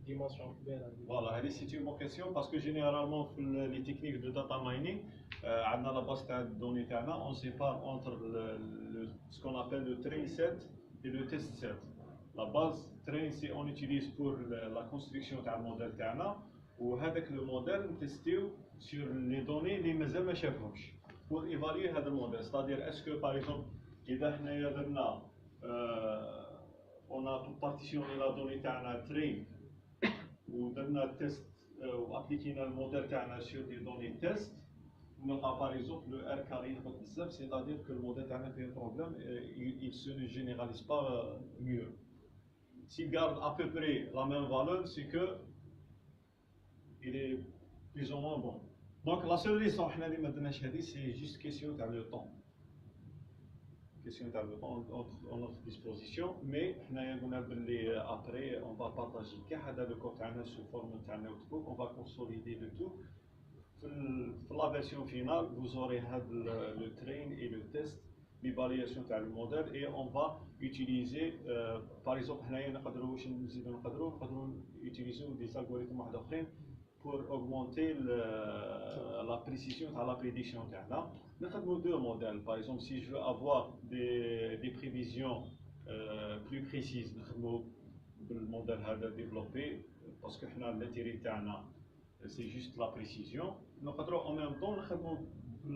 Dimension bien. Voilà, c'est une bonne question parce que généralement, les techniques de data mining, dans la base de données, on sépare entre ce qu'on appelle le train set et le test set. La base train, c'est on utilise pour la construction du modèle ou avec le modèle testé sur les données les مازال ما شافهمش pour évaluer هذا modèle. C'est-à-dire, est-ce que par exemple, on a partitionné la donnée train ou درنا test ou appliqué le modèle sur des données test, on a par exemple le R carré, c'est-à-dire que le modèle a un problème, il ne se généralise pas mieux. S'il garde à peu près la même valeur, c'est que il est plus ou moins bon. Donc la seule raison c'est juste question de le temps. Question de le temps en notre disposition, mais après on va partager le code sous forme de notebook, on va consolider le tout. Pour la version finale, vous aurez le train et le test, l'évaluation du modèle, et on va utiliser, par exemple, utiliser des algorithmes pour augmenter la précision de la prédiction. Nous avons deux modèles. Par exemple, si je veux avoir des prévisions plus précises, le modèle développé, parce que l'intérêt c'est juste la précision. Nous avons en même temps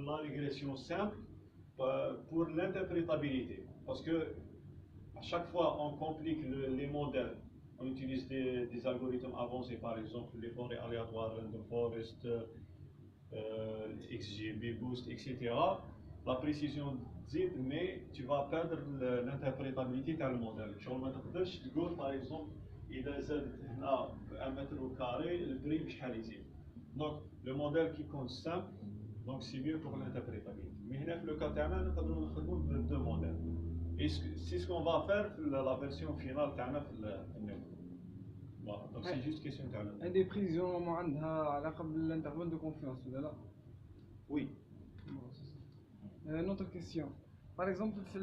la régression simple pour l'interprétabilité. Parce que à chaque fois on complique les modèles, on utilise des algorithmes avancés, par exemple les forêts aléatoires, random forest, XGB boost, etc. La précision zid, mais tu vas perdre l'interprétabilité du modèle. Je ne peux pas, par exemple, il y a 1 mètre au carré, le prix est. Donc, le modèle qui compte simple, donc c'est mieux pour l'interprétabilité. Mais dans le cas تاعنا نقدروا نخدموا deux modèles. Et c'est ce qu'on va faire la version finale تاعنا في النمو. Voilà, donc c'est juste question تاعنا. Un des précisions ما عندها علاقة بالintervalle de confiance ولا لا؟ Oui. Une autre question. Par exemple في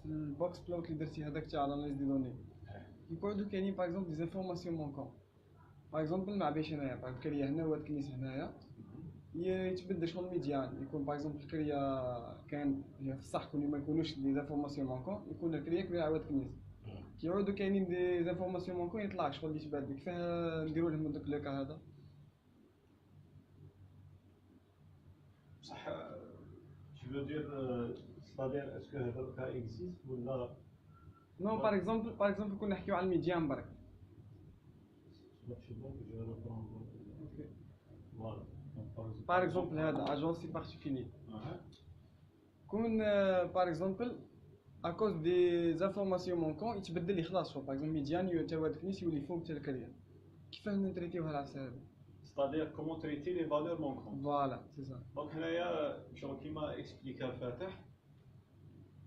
البوكس بلوت اللي درتي هذاك تاع الاناليز دي دوني يقعدوا كاينين باغ اكزومبل دي زانفورماسيون مونكون. باغ اكزومبل ما عبيش هنايا باغ الكريه هنا وهاد الكنيس هنايا يتبدل شغل الميديان يكون باغ اكزومبل الكريه كان في الصح كون ما يكونوش دي زانفورماسيون مونكون يكون الكريه كبيره عواد الكنيس كيعودوا كاينين دي زانفورماسيون مونكون يطلع شغل اللي يتبدل كيفاه نديروا لهم دوك لوكا هذا صح. Tu veux dire, c'est-à-dire, est-ce que le cas existe ou là? Non, par exemple, كنا نحكيو على الميديان برك. Par exemple, هذا agence particulier. كون par exemple à cause des informations manquantes يتبدل لي خلاص par exemple ميديان تا هاد الكنيس يولي فوق تا الكريه. كيفاه نتريتيوها العسل هذا؟ C'est-à-dire comment traiter les valeurs manquantes. Voilà, c'est ça. Donc هنايا شغل كيما expliqué الفاتح.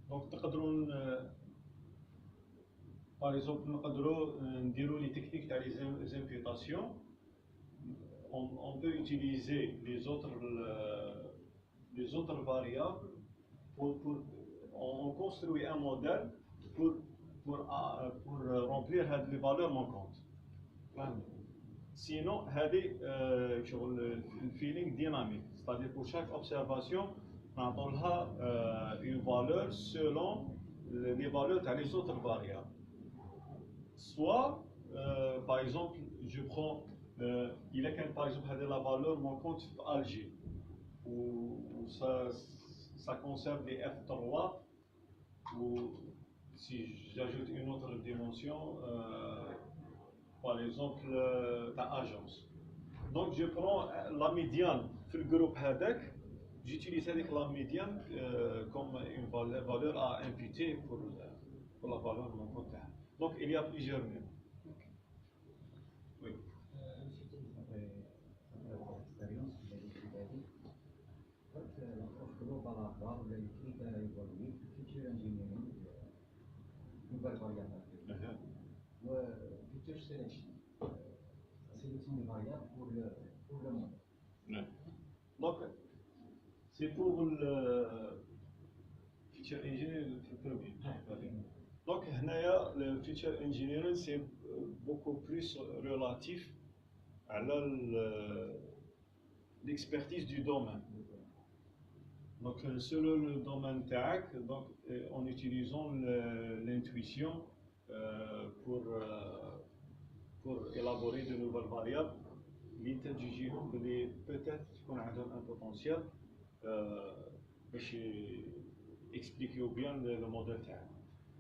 Donc نقدروا par exemple نقدروا نديروا les techniques تاع les imputations. On peut utiliser les autres variables pour on construit un modèle pour remplir les valeurs manquantes. Sinon, le feeling dynamique, c'est-à-dire pour chaque observation, on a une valeur selon les valeurs des autres variables. Soit, par exemple, je prends, il y a par exemple la valeur manquante Alger, où ça concerne les F3, ou si j'ajoute une autre dimension, par exemple ta agence. Donc je prends la médiane sur le groupe HADEC, j'utilise la médiane comme une valeur à imputer pour la valeur de mon compte. Donc il y a plusieurs niveaux. Oui. L'approche globale à part, les critères à évaluer, future engineering, nouvelle variable. Future selection, la sélection des variables pour le monde. Donc, c'est pour le future engineering le premier. Donc, le future engineering, c'est beaucoup plus relatif à l'expertise du domaine. Donc, selon le domaine TAC, donc, en utilisant l'intuition pour élaborer de nouvelles variables, l'intelligence peut-être qu'on a un potentiel pour expliquer bien le modèle TAC.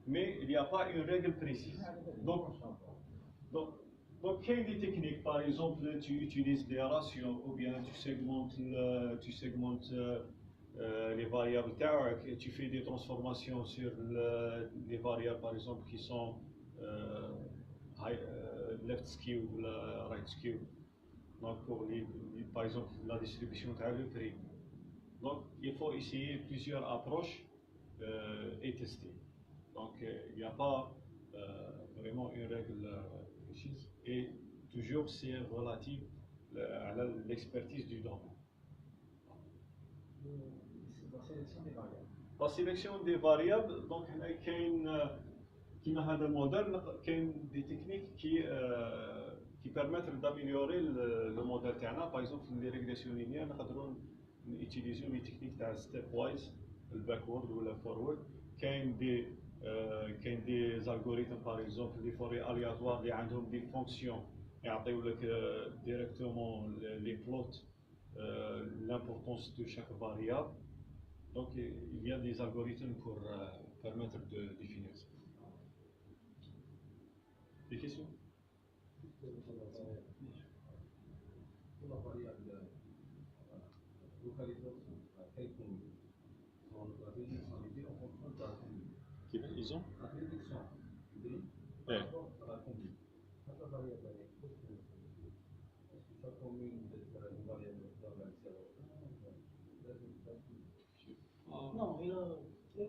Mais il n'y a pas une règle précise. Donc, il y a des techniques, par exemple, tu utilises des ratios ou bien tu segmentes les variables TAC et tu fais des transformations sur les variables, par exemple, qui sont left skew ou right skew. Donc, pour par exemple, la distribution du prix. Donc, il faut essayer plusieurs approches et tester. Donc, il n'y a pas vraiment une règle précise et toujours c'est relatif à l'expertise du domaine. La sélection des variables. La sélection des variables, donc il y a un modèle, des techniques qui permettent d'améliorer le modèle. Par exemple, les régressions linéaires, nous utilisons les techniques de stepwise, le backward ou le forward. Il y a des algorithmes, par exemple, des forêts aléatoires, qui ont des fonctions et directement les plots, l'importance de chaque variable. Donc, il y a des algorithmes pour permettre de définir ça. Des questions? La variable localisation à quel commune la prédiction idée en fonction de la commune. Ils ont La prédiction idée par rapport à la commune. Quand la variable est est-ce que chaque commune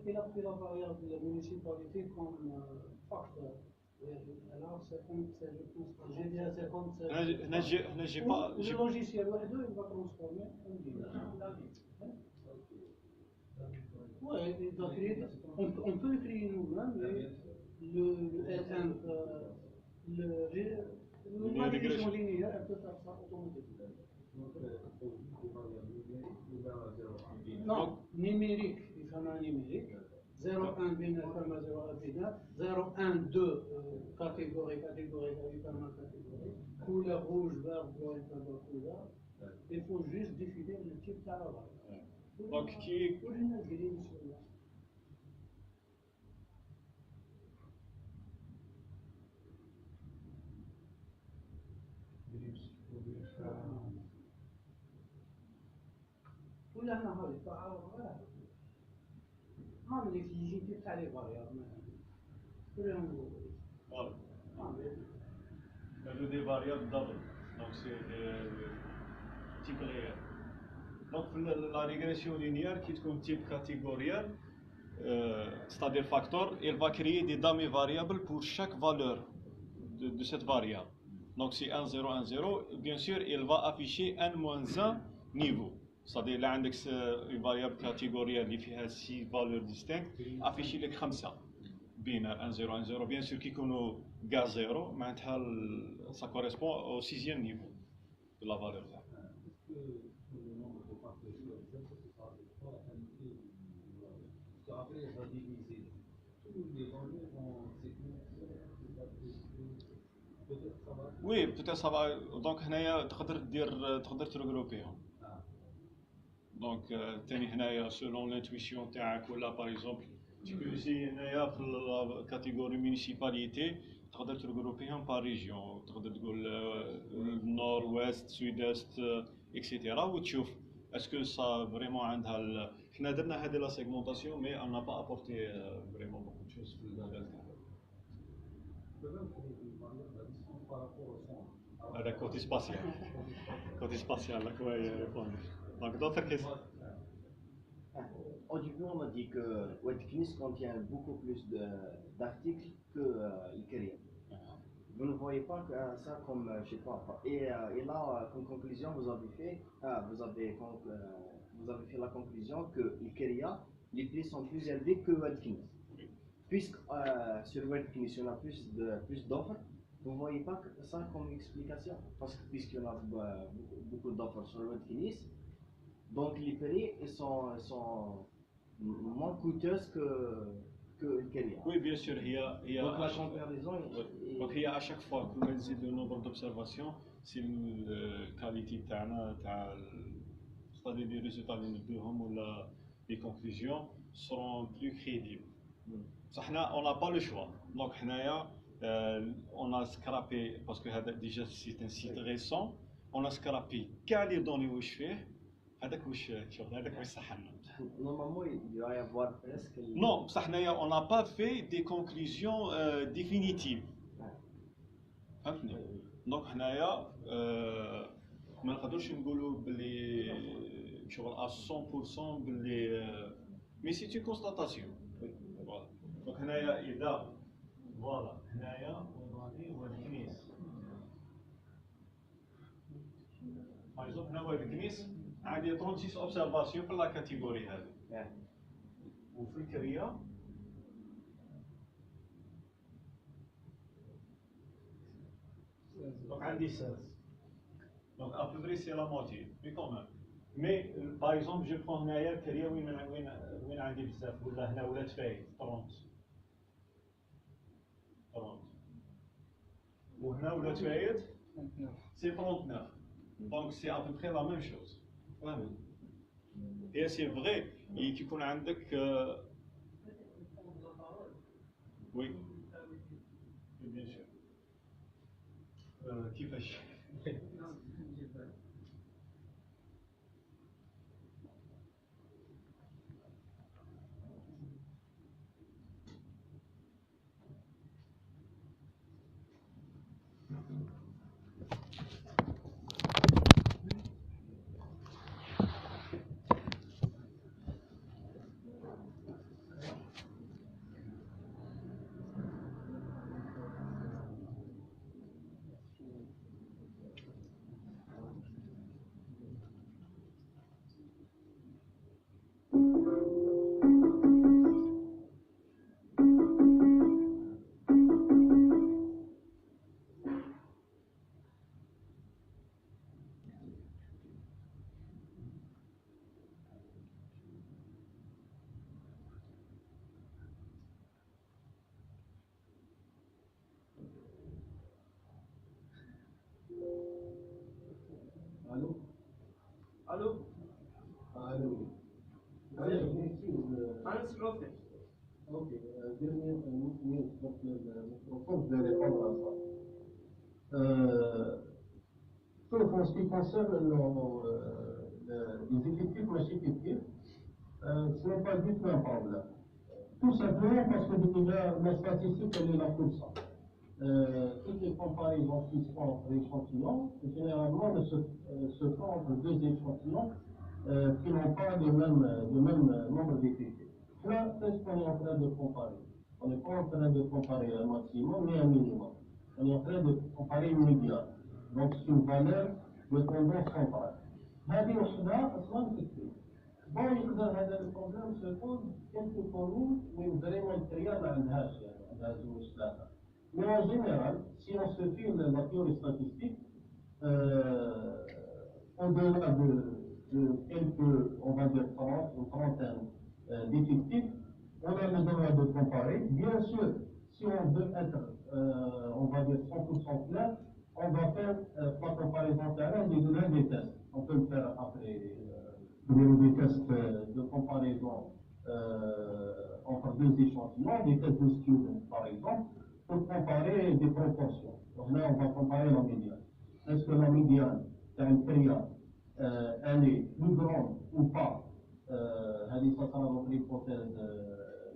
il a pris la variable de la municipalité comme facteur. Alors, je pense, j'ai dit à 50. j'ai pas. Le logiciel il va transformer en binaire. Oui, on peut le créer nous-mêmes, mais la régression linéaire, elle peut faire ça automatiquement. Non, numérique, il faut un numérique. 0,1 binaire ferme 0,1 binaire, 0,1,2 catégorie, il ferme la catégorie. Couleur rouge, vert, blanc, il ferme la couleur. Il faut juste définir le type de la variable. Donc, qui ولا انا هذه ما بدك تجي تفتح عليه فاريابل كلهم des variables double. Donc, c'est type réel. Donc, la régression linéaire qui est type catégoriel, c'est-à-dire facteur, elle va créer des dummy variables pour chaque valeur de cette variable. Donc, si 1, 0, 1, 0, bien sûr, elle va afficher n moins 1 niveau. C'est-à-dire, là, l'index une variable catégorielle qui a 6 valeurs distinctes, afficher les 5 binaires 1, 0, 1, 0. Bien sûr, qui connaît gaz 0, ça correspond au 6e niveau de la valeur. Oui, peut-être ça va. Donc, تقدر ترغروبيهم. Donc, selon l'intuition تاعك ولا par exemple, tu peux essayer هنايا في la catégorie municipalité تقدر ترغروبيهم par région. تقدر تقول nord, ouest, sud-est, etc. وتشوف est-ce que ça vraiment عندها حنا درنا هذه la segmentation mais on n'a pas apporté vraiment beaucoup de choses في المجال تاعنا. هذا côté spatial. Côté spatial, là, quoi, répondre. Donc, d'autres questions. Au début, on a dit que Watkins contient beaucoup plus d'articles que Ikeria. Vous ne voyez pas ça comme, je sais pas. Et là, comme conclusion, vous avez fait la conclusion que Ikeria, les prix sont plus élevés que Watkins. Puisque sur Watkins, il y en a plus d'offres. Vous ne voyez pas ça comme explication? Parce que puisqu'il y en a beaucoup d'offres sur Watkins, donc les prix sont moins coûteuses que Ikeria. Oui, bien sûr, il y a donc la comparaison donc il y a à chaque fois que l'on dit le nombre d'observations, c'est la qualité c'est-à-dire les résultats ou les conclusions seront plus crédibles. On n'a pas le choix. Donc on a scrappé, parce que déjà c'est un site récent, on a scrappé كاع les données واش فيه هذاك واش شوف هذاك واش صح لنا. Normalement, il doit y avoir presque. Non, on n'a pas fait des conclusions définitives. Donc, ما نقدرش نقولوا بلي شغل à 100% بلي mais c'est une constatation. Voilà. Donc هنايا إذا voilà هنايا وضعي والكنيس. Par exemple هنا والكنيس عندي 36 observations في la catégorie هذه. وفي الكرية donc عندي 16. Donc à peu près c'est la moitié, mais quand même. Mais par exemple je prends هنايا الكرية وين عندي بزاف ولا هنا ولات فايت 30. وهنا ولات فايت c'est 39. Donc c'est à peu près la même chose. Et c'est vrai, et qu'il y a oui, bien sûr. Qui fait نسمعوا فيه. Ok, dernière minute, donc le propose de répondre à ça. Sauf en ce qui concerne les effectifs constitutifs, ce n'est pas du tout un problème. Tout simplement parce que déjà la statistique elle est là pour ça. Toutes les comparaisons qui se font entre échantillons, généralement se font entre deux échantillons qui n'ont pas le même nombre d'effectifs. Là, qu'est-ce qu'on est en train de comparer? On n'est pas en train de comparer un maximum ni un minimum. On est en train de comparer une médiane. Donc c'est une valeur de tendance centrale. هذه وحدها أصلا تكفي. Bon, يقدر هذا البروبلème se pose quelques communes où vraiment الكريا ما عندهاش يعني عندها زوج ثلاثة. Mais en général, si on se fie la théorie statistique, au-delà de quelques, on va dire 30 ou trentaine d'effectifs, on a le droit de comparer. Bien sûr, si on veut être, on va dire 100% clair, on va faire la comparaison terrain et donner des tests. On peut le faire après des tests de comparaison entre deux échantillons, des tests de student par exemple, pour comparer des proportions. Donc là, on va comparer la médiane. Est-ce que la médiane d'un période, elle est plus grande ou pas? Ça sera notre hypothèse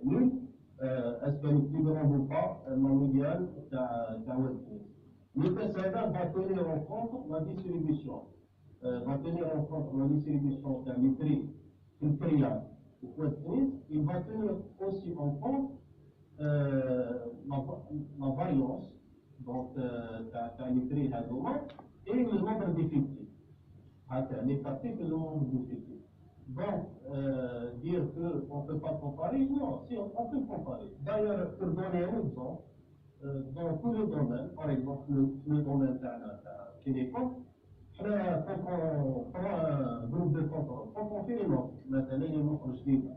nulle. Est-ce qu'elle est plus grande ou pas? La médiane d'un Westminster. Le test va tenir en compte la distribution. Va tenir en compte la distribution d'un prix, une période ou Westminster. Il va tenir aussi en compte la variance, donc les prix et le nombre d'effectifs. Les parties que le nombre d'effectifs. Donc, dire qu'on ne peut pas comparer, non, si on peut comparer. D'ailleurs, pour donner un exemple, dans tous les domaines, par exemple le domaine télécom, quand on prend un groupe de contrôle, quand on fait les nombres, maintenant les nombres جديدة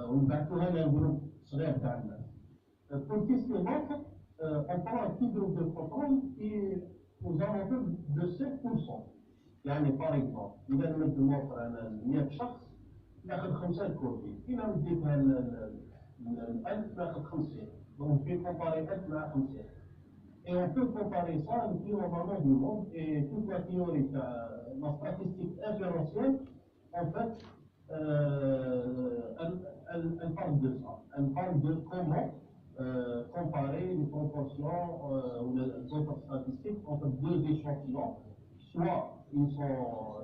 ونبعثوها لجروب صغير تاع الناس. Pour qu'est-ce que montre, on prend un petit groupe de contrôle qui est aux alentours de 7%. يعني par exemple, إذا نمد الموقع أنا 100 شخص ناخذ 5 كوبي، إذا مديتها ال 1000 ناخذ 50. Donc je vais comparer 1000 مع 50. Et on peut comparer ça avec l'environnement du monde et toute la théorie, la statistique inférentielle, en fait, elle parle de ça. Elle parle de comment comparer les proportions ou les autres statistiques entre deux échantillons, soit ils sont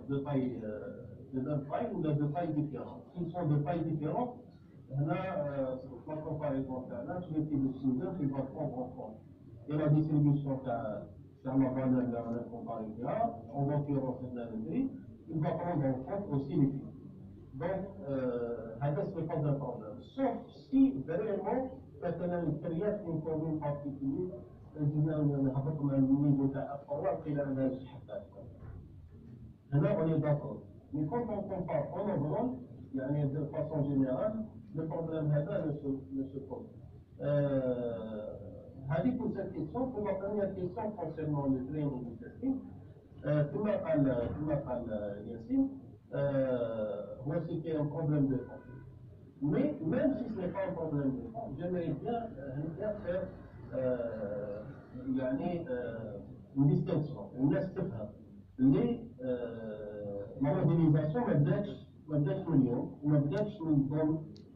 de taille de même taille ou de taille différente. S'ils sont de taille différente, là, la comparaison là, je vais utiliser le qui va prendre en compte. Et la distribution dans la valeur de la comparaison, en l'occurrence de la prix, il va prendre en compte aussi les prix. Donc, ce n'est pas un problème. Sauf si vraiment, مثلا الكريات من كومين بارتيكولي نهبط من النيفو تاع الفوار الى انها الحساس. هنا on est d'accord. Mais quand on compare en overall, يعني de façon générale, le problème هذا ne se pose. هذه pour cette question. Pour la première question concernant le training et testing, كما قال ياسين, هو c'était un problème de fond. Mais même si ce n'est pas un problème de fond, j'aimerais bien faire une distinction. الناس تفهم ليه الموديليزاسيون ما بداتش من اليوم وما بداتش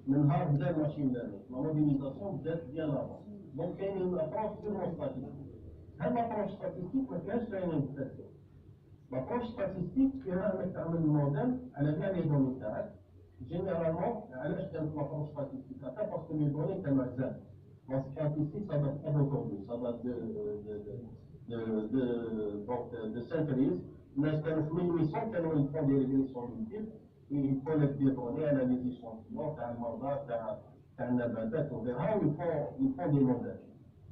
من نهار بدا الماشين ليرنينغ. الموديليزاسيون بدات بيان افون. دونك كاين ابروش بيرمون ستاتيستيك. هاد لابروش ستاتيستيك ما فيهاش ترينينغ تيستينغ. لابروش ستاتيستيك فيها انك تعمل الموديل على كاع لي دوني تاعك. جينيرالمون علاش كانت لابروش ستاتيستيك هكا؟ باسكو لي دوني كانوا عزاز. لا ستاتيستيك ça doit être reconnu, ça doit de synthèse. الناس كانوا في 1800 كانوا يفون دي ريغريسيون مولتيبل، يكولكت دي دوني على لي ديشونتيون تاع المرضى تاع النباتات وغيرها ويفون دي موديل.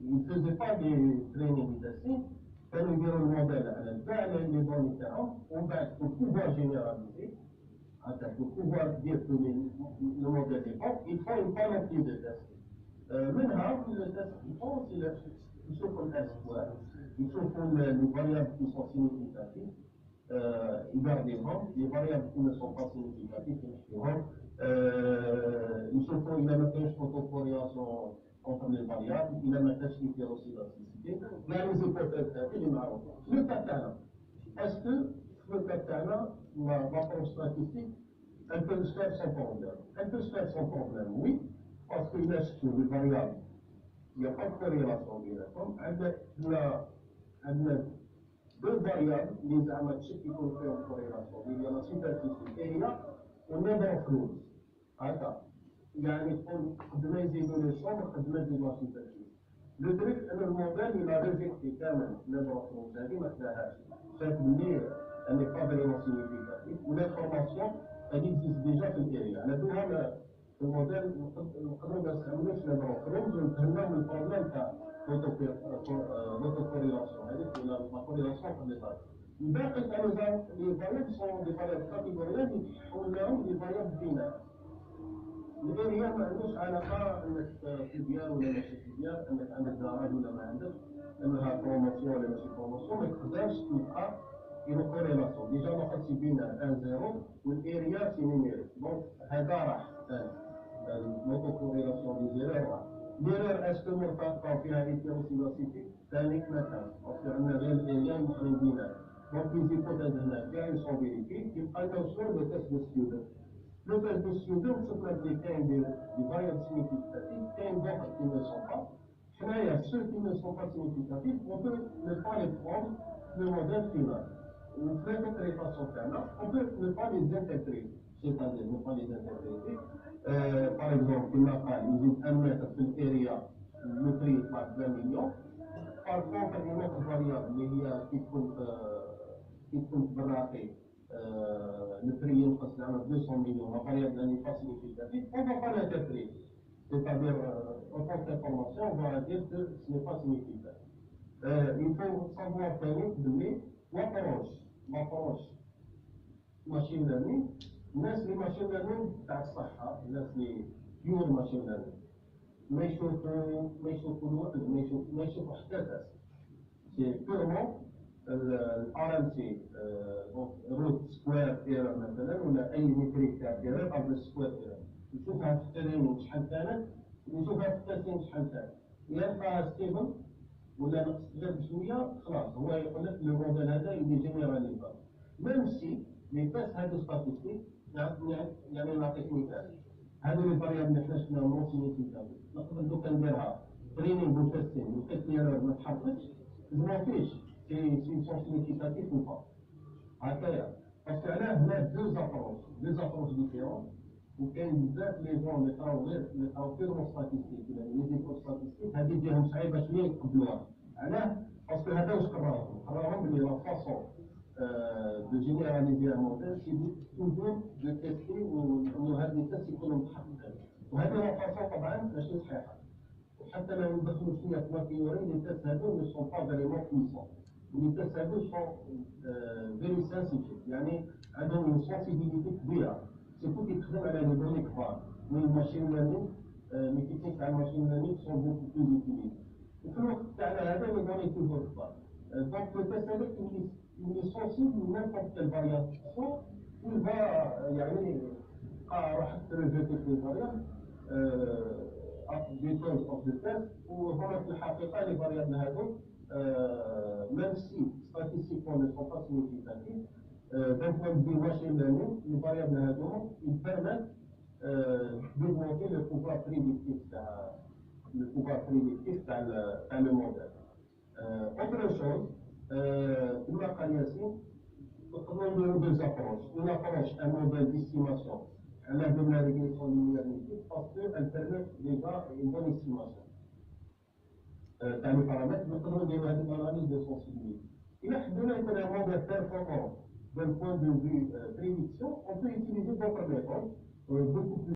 يفوزي با دي ترينينغ تاعهم، كانوا يديروا الموديل على كاع لي دوني تاعهم ومن بعد pour pouvoir généraliser, pour pouvoir dire que le modèle est bon, il faut une panoplie de tests. منها le test qu'ils font, c'est يشوفوا الاسبوع، يشوفوا les variables qui sont significatives. يقعد يفهم لي فاريابل qui ne sont pas significatifs يحكيهم يشوفوا إذا ما كاينش autocorrélation entre les variables إذا ما كانش hétéroscédasticité كاع لي زيبوثيز هذه اللي معروفة. لو كا تاعنا اسكو لو كا تاعنا l'approche statistique elle peut se faire sans problème. Elle peut se faire sans problème, oui, parce qu'il laisse sur les variables. Il n'y a pas de corrélation بيناتهم. عندنا deux variables اللي زعما تشك يكون فيهم corrélation اللي هي لا superficie هي والنمبر فلوس. هكا يعني تكون قد ما يزيدوا لي شومبر قد ما يزيدوا لا superficie. لو تريك ان الموديل الى ريجيكتي كامل نمبر فلوس هذه ما خداهاش. شاف بلي elle n'est pas vraiment significative. L'information elle existe déjà في الاريا. على بالها في الموديل نقدروا ما نستعملوش نمبر فلوس ونفهموا البروبليم تاع l'autocorrélation. هذيك ولا لا كوريلاسيون قبل ذلك. الباقي تاع لي فاريابل سون دي فاريابل كاتيجوريال يتحول لهم لي فاريابل بينار. الاريا ما عندوش علاقه انك في ديار ولا ماشي في ديار، انك عندك دراج ولا ما عندكش، انها بروموسيون ولا ماشي بروموسيون، ما تقدرش تلقى une corrélation. Déjà, on a fait bien 1-0, والاريا سي نيميريك. دونك هذا راح l'autocorrélation دي زيرو. l'erreur اسكو مرتبطه فيها هيتيروسيداسيتي ثاني ما كان، باسكو عندنا غير الاريا المخرين بينات. دونك لي زيبوتيز هنا كاع يسون فيريفي. يبقى اتونسيون لو تيست دو ستودنت. لو تيست دو ستودنت شفنا بلي كاين دي فاريابل سيغنيفيكاتيف، كاين دوطر كي نو سون با. حنايا سو كي نو سون با سيغنيفيكاتيف اون بو نو با لي بروندر لو موديل فينال. Une interprétation on peut ne pas les interpréter, c'est-à-dire ne pas les interpréter. Par exemple, il n'a pas un mètre sur l'area, le prix est à 20 millions. Par contre, une autre variable qui compte braquer, le prix est à 200 millions, la variable n'est pas significative, on ne va pas l'interpréter. C'est-à-dire, en tant qu'information, on va dire que ce n'est pas significatif. Il faut savoir donner l'approche machine learning. الناس اللي ماشين ليرنينغ تاع الصحة، الناس اللي بيور ماشين ليرنينغ ما يشوفوا الوقت، ما يشوفوا حتى تاس. سي بيرمون الار ام سي روت سكوير ايرور مثلا، ولا اي ميتريك تاع ايرور قبل سكوير ايرور، يشوفها في الترينينغ شحال كانت ويشوفها في التاسين شحال كانت. يلقاها ستيبل ولا نقص غير بشويه خلاص هو يقول لك لو موديل هذا يدي جينيراليزا. ميم سي لي تيست هادو ستاتيستيك يعني نعطيك مثال. هادو لي فاريابل اللي حنا شفناهم نون سيغنيفيكاتيف، نقدر دوكا نديرها ترينينغ وتيستين ولقيت لي ايرور ما تحركش، ما فيش سي سون سيغنيفيكاتيف و با. هكايا باسكو علاه هنا دو زابروش ديفيرون. وكاين بزاف لي جون اللي قراو بيرمون ستاتيستيك ولا لي زيكول ستاتيستيك، هادي ديالهم صعيبه شويه يقبلوها. علاه؟ باسكو هذا واش قراوهم بلي لا فاسون de généraliser un modèle, c'est toujours de tester ou هاد لي تيست يكونوا متحققين. وهذه لا فاسون طبعا ماشي صحيحه. وحتى لو ندخلوا شويه في لا تيوري لي تيست هادو ne sont pas vraiment puissants. لي تيست هادو sont very sensitive، يعني عندهم سنسيبيليتي كبيره. سيكون كيتخدم على لي دوني كبار. من الماشين ليرنينغ لي تكنيك تاع الماشين ليرنينغ سون بوكو بلو يوتيليزي. وفي الوقت تاعنا هذا لي دوني توجور كبار. دونك لو تيست هذاك il est sensible à n'importe quelle variation. Il va يعني راح تريجيتي في الفاريابل details of the test. وهنا في الحقيقه لي فاريابل هذو même si statistiquement ne sont pas significatifs, d'un point de vue machine learning, les variables هذو ils permettent d'augmenter le pouvoir prédictif تاع le modèle. Autre chose, كما قال ياسين نقدروا نديروا دو زابروش. اون ابروش ان موديل ديستيماسيون على درنا ريغريسيون لينيير باسكو ان بيرميت ديجا اون بون استيماسيون تاع لي بارامتر. نقدروا نديروا هذه الاناليز دو سونسيبيليتي. إلا حبينا يكون ان موديل بيرفورمون d'un point de vue prédiction, on peut utiliser d'autres méthodes beaucoup plus